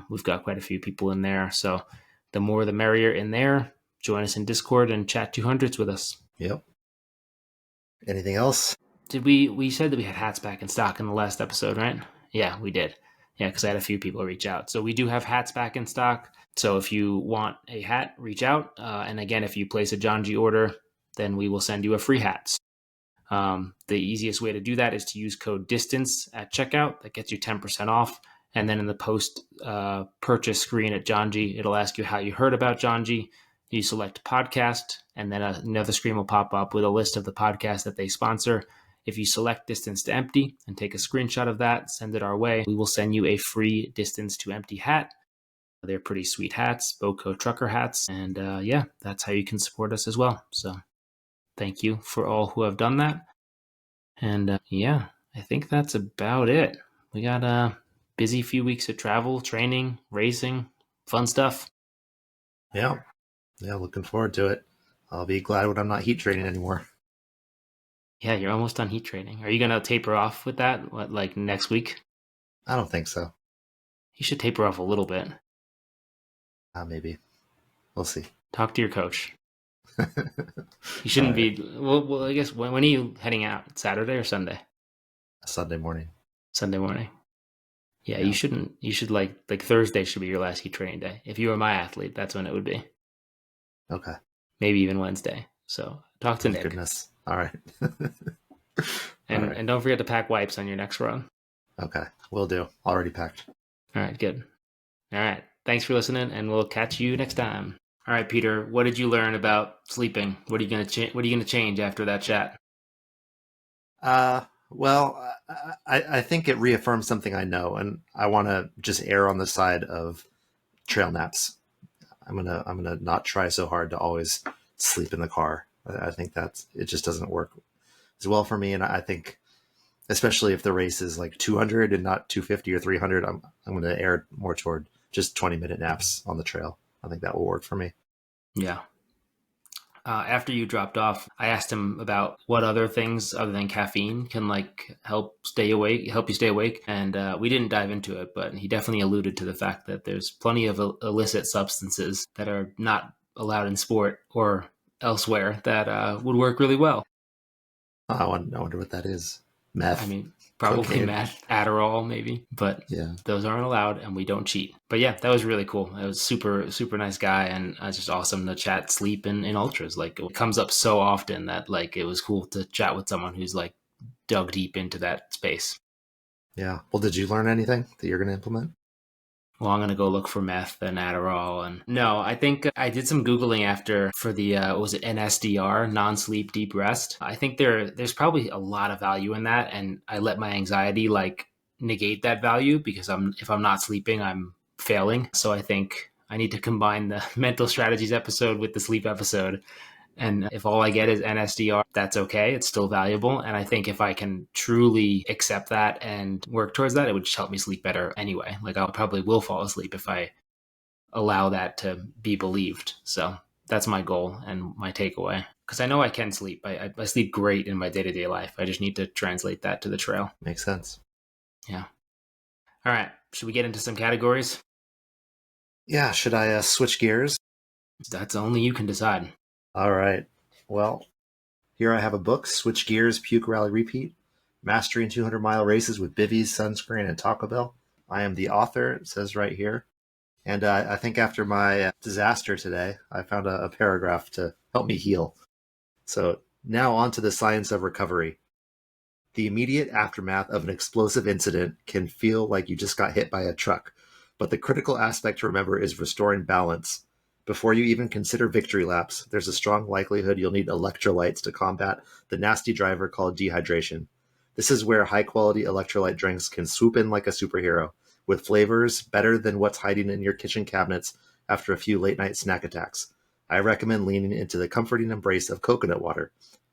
We've got quite a few people in there, so the more the merrier in there. Join us in Discord and chat 200s with us. Yep. Anything else? Did we said that we had hats back in stock in the last episode, right? Yeah, we did. Yeah, because I had a few people reach out. So we do have hats back in stock. So if you want a hat, reach out. And again, if you place a John G order, then we will send you a free hat. The easiest way to do that is to use code DISTANCE at checkout. That gets you 10% off. And then in the post purchase screen at John G, it'll ask you how you heard about John G. You select podcast, and then another screen will pop up with a list of the podcasts that they sponsor. If you select distance to empty and take a screenshot of that, send it our way, we will send you a free distance to empty hat. They're pretty sweet hats, Boco trucker hats. And yeah, that's how you can support us as well. So thank you for all who have done that. And yeah, I think that's about it. We got a busy few weeks of travel, training, racing, fun stuff. Yeah. Yeah, looking forward to it. I'll be glad when I'm not heat training anymore. Yeah, you're almost done heat training. Are you going to taper off with that, like next week? I don't think so. You should taper off a little bit. Maybe. We'll see. Talk to your coach. You shouldn't be. Well, I guess when are you heading out? Saturday or Sunday? Sunday morning. Sunday morning. Yeah, you shouldn't. You should like Thursday should be your last heat training day. If you were my athlete, that's when it would be. Okay. Maybe even Wednesday. So talk to Nick. Goodness. All right. And don't forget to pack wipes on your next run. Okay, will do. Already packed. All right, good. All right. Thanks for listening, and we'll catch you next time. All right, Peter, what did you learn about sleeping? What are you gonna change after that chat? Well, I think it reaffirms something I know, and I want to just err on the side of trail naps. I'm gonna not try so hard to always sleep in the car. I think it just doesn't work as well for me, and I think, especially if the race is like 200 and not 250 or 300, I'm going to err more toward just 20-minute naps on the trail. I think that will work for me. Yeah. After you dropped off, I asked him about what other things other than caffeine can help you stay awake. And we didn't dive into it, but he definitely alluded to the fact that there's plenty of illicit substances that are not allowed in sport or elsewhere that would work really well. I wonder what that is. Meth. I mean, probably cocaine. meth, Adderall, maybe, but those aren't allowed, and we don't cheat. But yeah, that was really cool. It was super, super nice guy, and it's just awesome to chat sleep in ultras. Like, it comes up so often that it was cool to chat with someone who's dug deep into that space. Yeah. Well, did you learn anything that you're going to implement? Well, I'm going to go look for meth and Adderall. And no, I think I did some Googling for the, was it NSDR, non-sleep deep rest? I think there's probably a lot of value in that. And I let my anxiety negate that value because if I'm not sleeping, I'm failing. So I think I need to combine the mental strategies episode with the sleep episode. And if all I get is NSDR, that's okay. It's still valuable. And I think if I can truly accept that and work towards that, it would just help me sleep better anyway. I'll probably will fall asleep if I allow that to be believed. So that's my goal and my takeaway. Because I know I can sleep. I sleep great in my day-to-day life. I just need to translate that to the trail. Makes sense. Yeah. All right. Should we get into some categories? Yeah. Should I switch gears? That's only you can decide. All right. Well, here I have a book, Switch Gears, Puke Rally Repeat, Mastering 200-Mile Races with Bivvies, Sunscreen, and Taco Bell. I am the author, it says right here. And I think after my disaster today, I found a paragraph to help me heal. So now on to the science of recovery. The immediate aftermath of an explosive incident can feel like you just got hit by a truck, but the critical aspect to remember is restoring balance. Before you even consider victory laps, there's a strong likelihood you'll need electrolytes to combat the nasty driver called dehydration. This is where high-quality electrolyte drinks can swoop in like a superhero, with flavors better than what's hiding in your kitchen cabinets after a few late-night snack attacks. I recommend leaning into the comforting embrace of coconut water.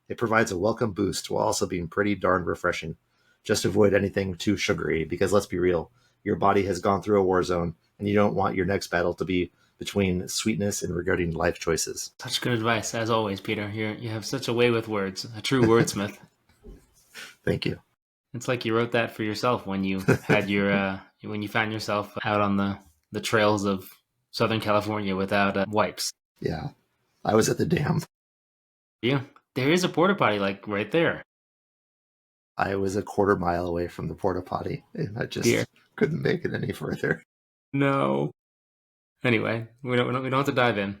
It provides a welcome boost while also being pretty darn refreshing. Just avoid anything too sugary, because let's be real, your body has gone through a war zone, and you don't want your next battle to be between sweetness and regretting life choices. Such good advice, as always, Peter. You have such a way with words, a true wordsmith. Thank you. It's like you wrote that for yourself when you had when you found yourself out on the trails of Southern California without wipes. Yeah, I was at the dam. Yeah, there is a porta potty right there. I was a quarter mile away from the porta potty, and I Dear. just couldn't make it any further. No. Anyway, we don't have to dive in.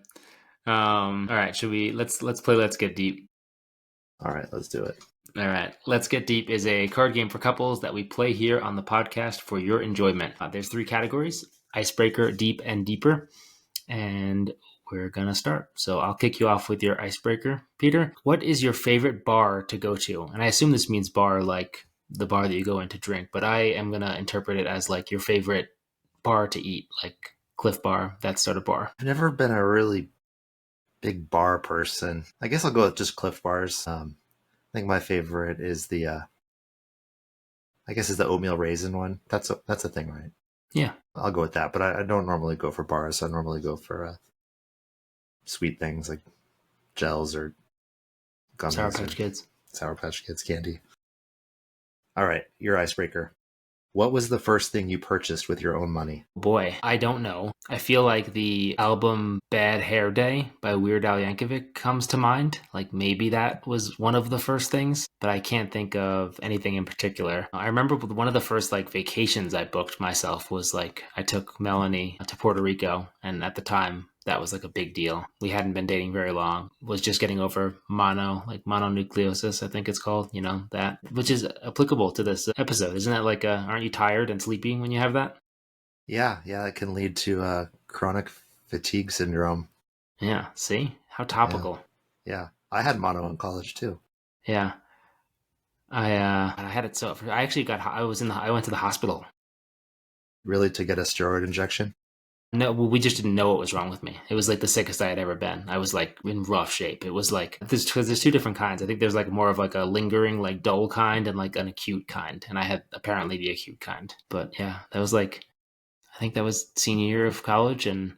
All right, let's play Let's Get Deep. All right, let's do it. All right, Let's Get Deep is a card game for couples that we play here on the podcast for your enjoyment. There's 3 categories: icebreaker, deep, and deeper. And we're going to start. So I'll kick you off with your icebreaker. Peter, what is your favorite bar to go to? And I assume this means bar like the bar that you go in to drink, but I am going to interpret it as like your favorite bar to eat, like Cliff Bar, that sort of bar. I've never been a really big bar person. I guess I'll go with just Cliff Bars. I think my favorite is the oatmeal raisin one. That's a thing, right? Yeah. I'll go with that, but I don't normally go for bars. I normally go for sweet things like gels or gummies. Sour Patch Kids. Sour Patch Kids candy. All right, your icebreaker. What was the first thing you purchased with your own money? Boy, I don't know. I feel like the album Bad Hair Day by Weird Al Yankovic comes to mind. Like maybe that was one of the first things, but I can't think of anything in particular. I remember one of the first like vacations I booked myself was like I took Melanie to Puerto Rico, and at the time that was like a big deal. We hadn't been dating very long. Was just getting over mononucleosis, I think it's called, that, which is applicable to this episode. Isn't that like, aren't you tired and sleepy when you have that? Yeah, it can lead to chronic fatigue syndrome. Yeah, see? How topical. Yeah. I had mono in college too. Yeah. I had it I went to the hospital. Really, to get a steroid injection? No, we just didn't know what was wrong with me. It was like the sickest I had ever been. I was like in rough shape. It was like there's 2 different kinds. I think there's like more of like a lingering, like dull kind, and like an acute kind. And I had apparently the acute kind. But yeah, that was like, I think that was senior year of college, and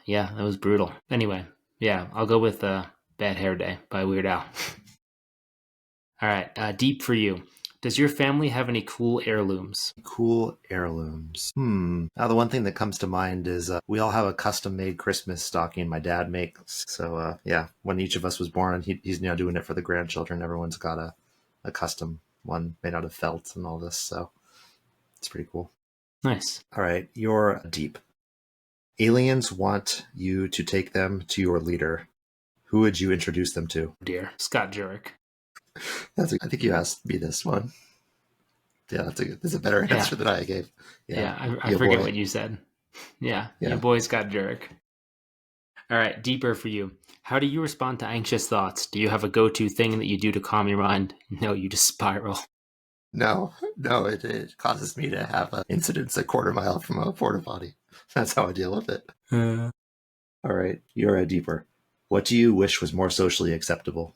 yeah, that was brutal. Anyway, yeah, I'll go with Bad Hair Day by Weird Al. All right, deep for you. Does your family have any cool heirlooms? Cool heirlooms. Now, the one thing that comes to mind is we all have a custom-made Christmas stocking my dad makes. So, when each of us was born, he's now doing it for the grandchildren. Everyone's got a custom one made out of felt and all this. So, it's pretty cool. Nice. All right, you're deep. Aliens want you to take them to your leader. Who would you introduce them to? Dear Scott Jurek. I think you asked me this one. Yeah, that's a better answer than I gave. Yeah, I forget what you said. Yeah, your boy Scott Jurek. All right, deeper for you. How do you respond to anxious thoughts? Do you have a go-to thing that you do to calm your mind? No, you just spiral. No, it causes me to have incidents a quarter mile from a porta potty. That's how I deal with it. All right, you're a deeper. What do you wish was more socially acceptable?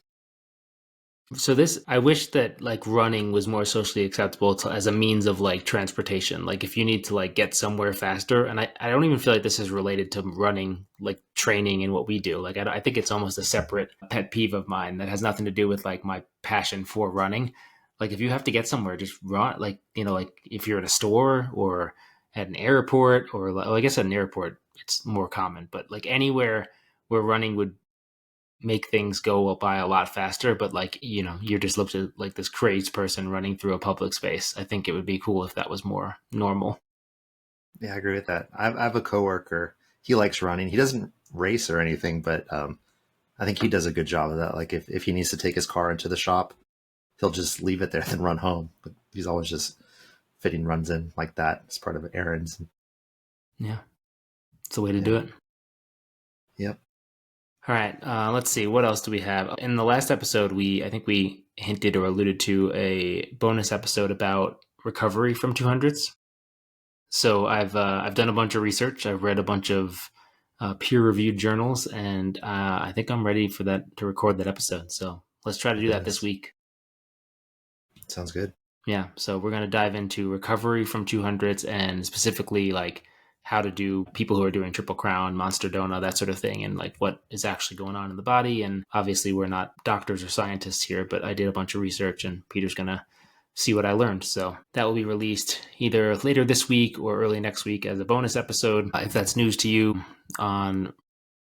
So I wish that like running was more socially acceptable as a means of like transportation. Like if you need to like get somewhere faster, and I don't even feel like this is related to running, like training and what we do. Like I think it's almost a separate pet peeve of mine that has nothing to do with like my passion for running. Like if you have to get somewhere, just run. Like like if you're at a store or at an airport, or well, I guess at an airport it's more common, but like anywhere where running would make things go by a lot faster, but like you're just looked at like this crazed person running through a public space. I think it would be cool if that was more normal. Yeah, I agree with that. I have a coworker. He likes running. He doesn't race or anything, but I think he does a good job of that. Like if he needs to take his car into the shop, he'll just leave it there and run home. But he's always just fitting runs in like that as part of errands. Yeah, it's the way to do it. Yep. All right, let's see. What else do we have? In the last episode, I think we hinted or alluded to a bonus episode about recovery from 200s. So I've done a bunch of research. I've read a bunch of peer-reviewed journals, and I think I'm ready for that to record that episode. So let's try to do that this week. Sounds good. Yeah. So we're going to dive into recovery from 200s and specifically like how to do people who are doing Triple Crown, Monster Donut, that sort of thing, and like what is actually going on in the body. And obviously we're not doctors or scientists here, but I did a bunch of research and Peter's going to see what I learned. So that will be released either later this week or early next week as a bonus episode. If that's news to you, on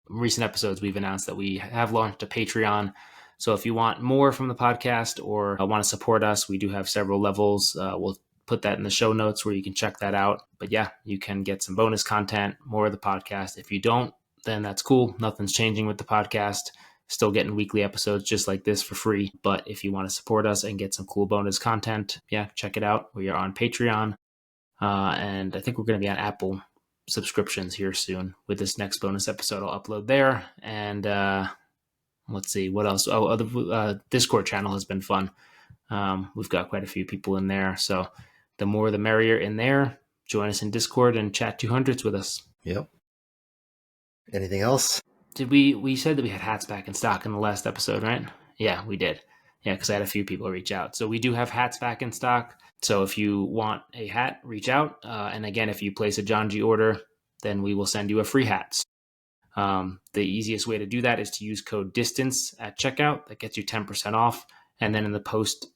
recent episodes, we've announced that we have launched a Patreon. So if you want more from the podcast or want to support us, we do have several levels. We'll put that in the show notes where you can check that out. But yeah, you can get some bonus content, more of the podcast. If you don't, then that's cool. Nothing's changing with the podcast. Still getting weekly episodes just like this for free. But if you want to support us and get some cool bonus content, yeah, check it out. We are on Patreon. And I think we're going to be on Apple subscriptions here soon with this next bonus episode. I'll upload there. And let's see what else. The Discord channel has been fun. We've got quite a few people in there. So the more the merrier in there. Join us in Discord and chat 200s with us. Yep. Anything else? Did we said that we had hats back in stock in the last episode, right? Yeah, we did. Yeah, because I had a few people reach out. So we do have hats back in stock. So if you want a hat, reach out. And again, if you place a John G order, then we will send you a free hat. The easiest way to do that is to use code DISTANCE at checkout. That gets you 10% off. And then in the post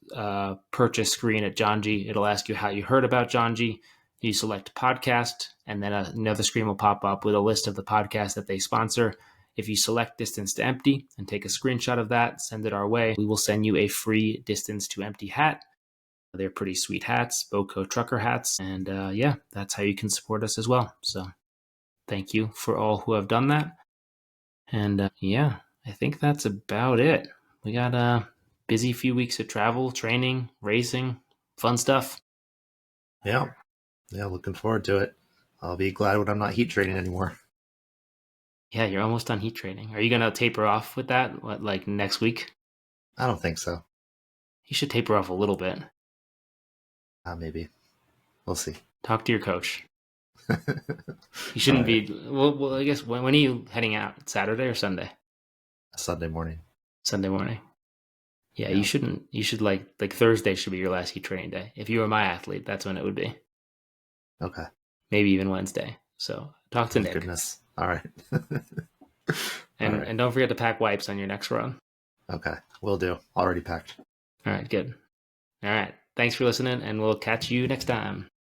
purchase screen at John G, it'll ask you how you heard about John G. You select podcast, and then another screen will pop up with a list of the podcasts that they sponsor. If you select Distance to Empty and take a screenshot of that, send it our way, we will send you a free Distance to Empty hat. They're pretty sweet hats, Boco trucker hats. And yeah, that's how you can support us as well. So thank you for all who have done that. And yeah, I think that's about it. We got a busy few weeks of travel, training, racing, fun stuff. Yeah. Yeah, looking forward to it. I'll be glad when I'm not heat training anymore. Yeah, you're almost done heat training. Are you going to taper off with that, like next week? I don't think so. You should taper off a little bit. Maybe. We'll see. Talk to your coach. You shouldn't be... Well, I guess, when are you heading out? Saturday or Sunday? Sunday morning. Sunday morning. Yeah, you shouldn't... You should, like Thursday should be your last heat training day. If you were my athlete, that's when it would be. Okay. Maybe even Wednesday. So talk to Nick. Goodness. All right. And don't forget to pack wipes on your next run. Okay. Will do. Already packed. All right, good. All right. Thanks for listening, and we'll catch you next time.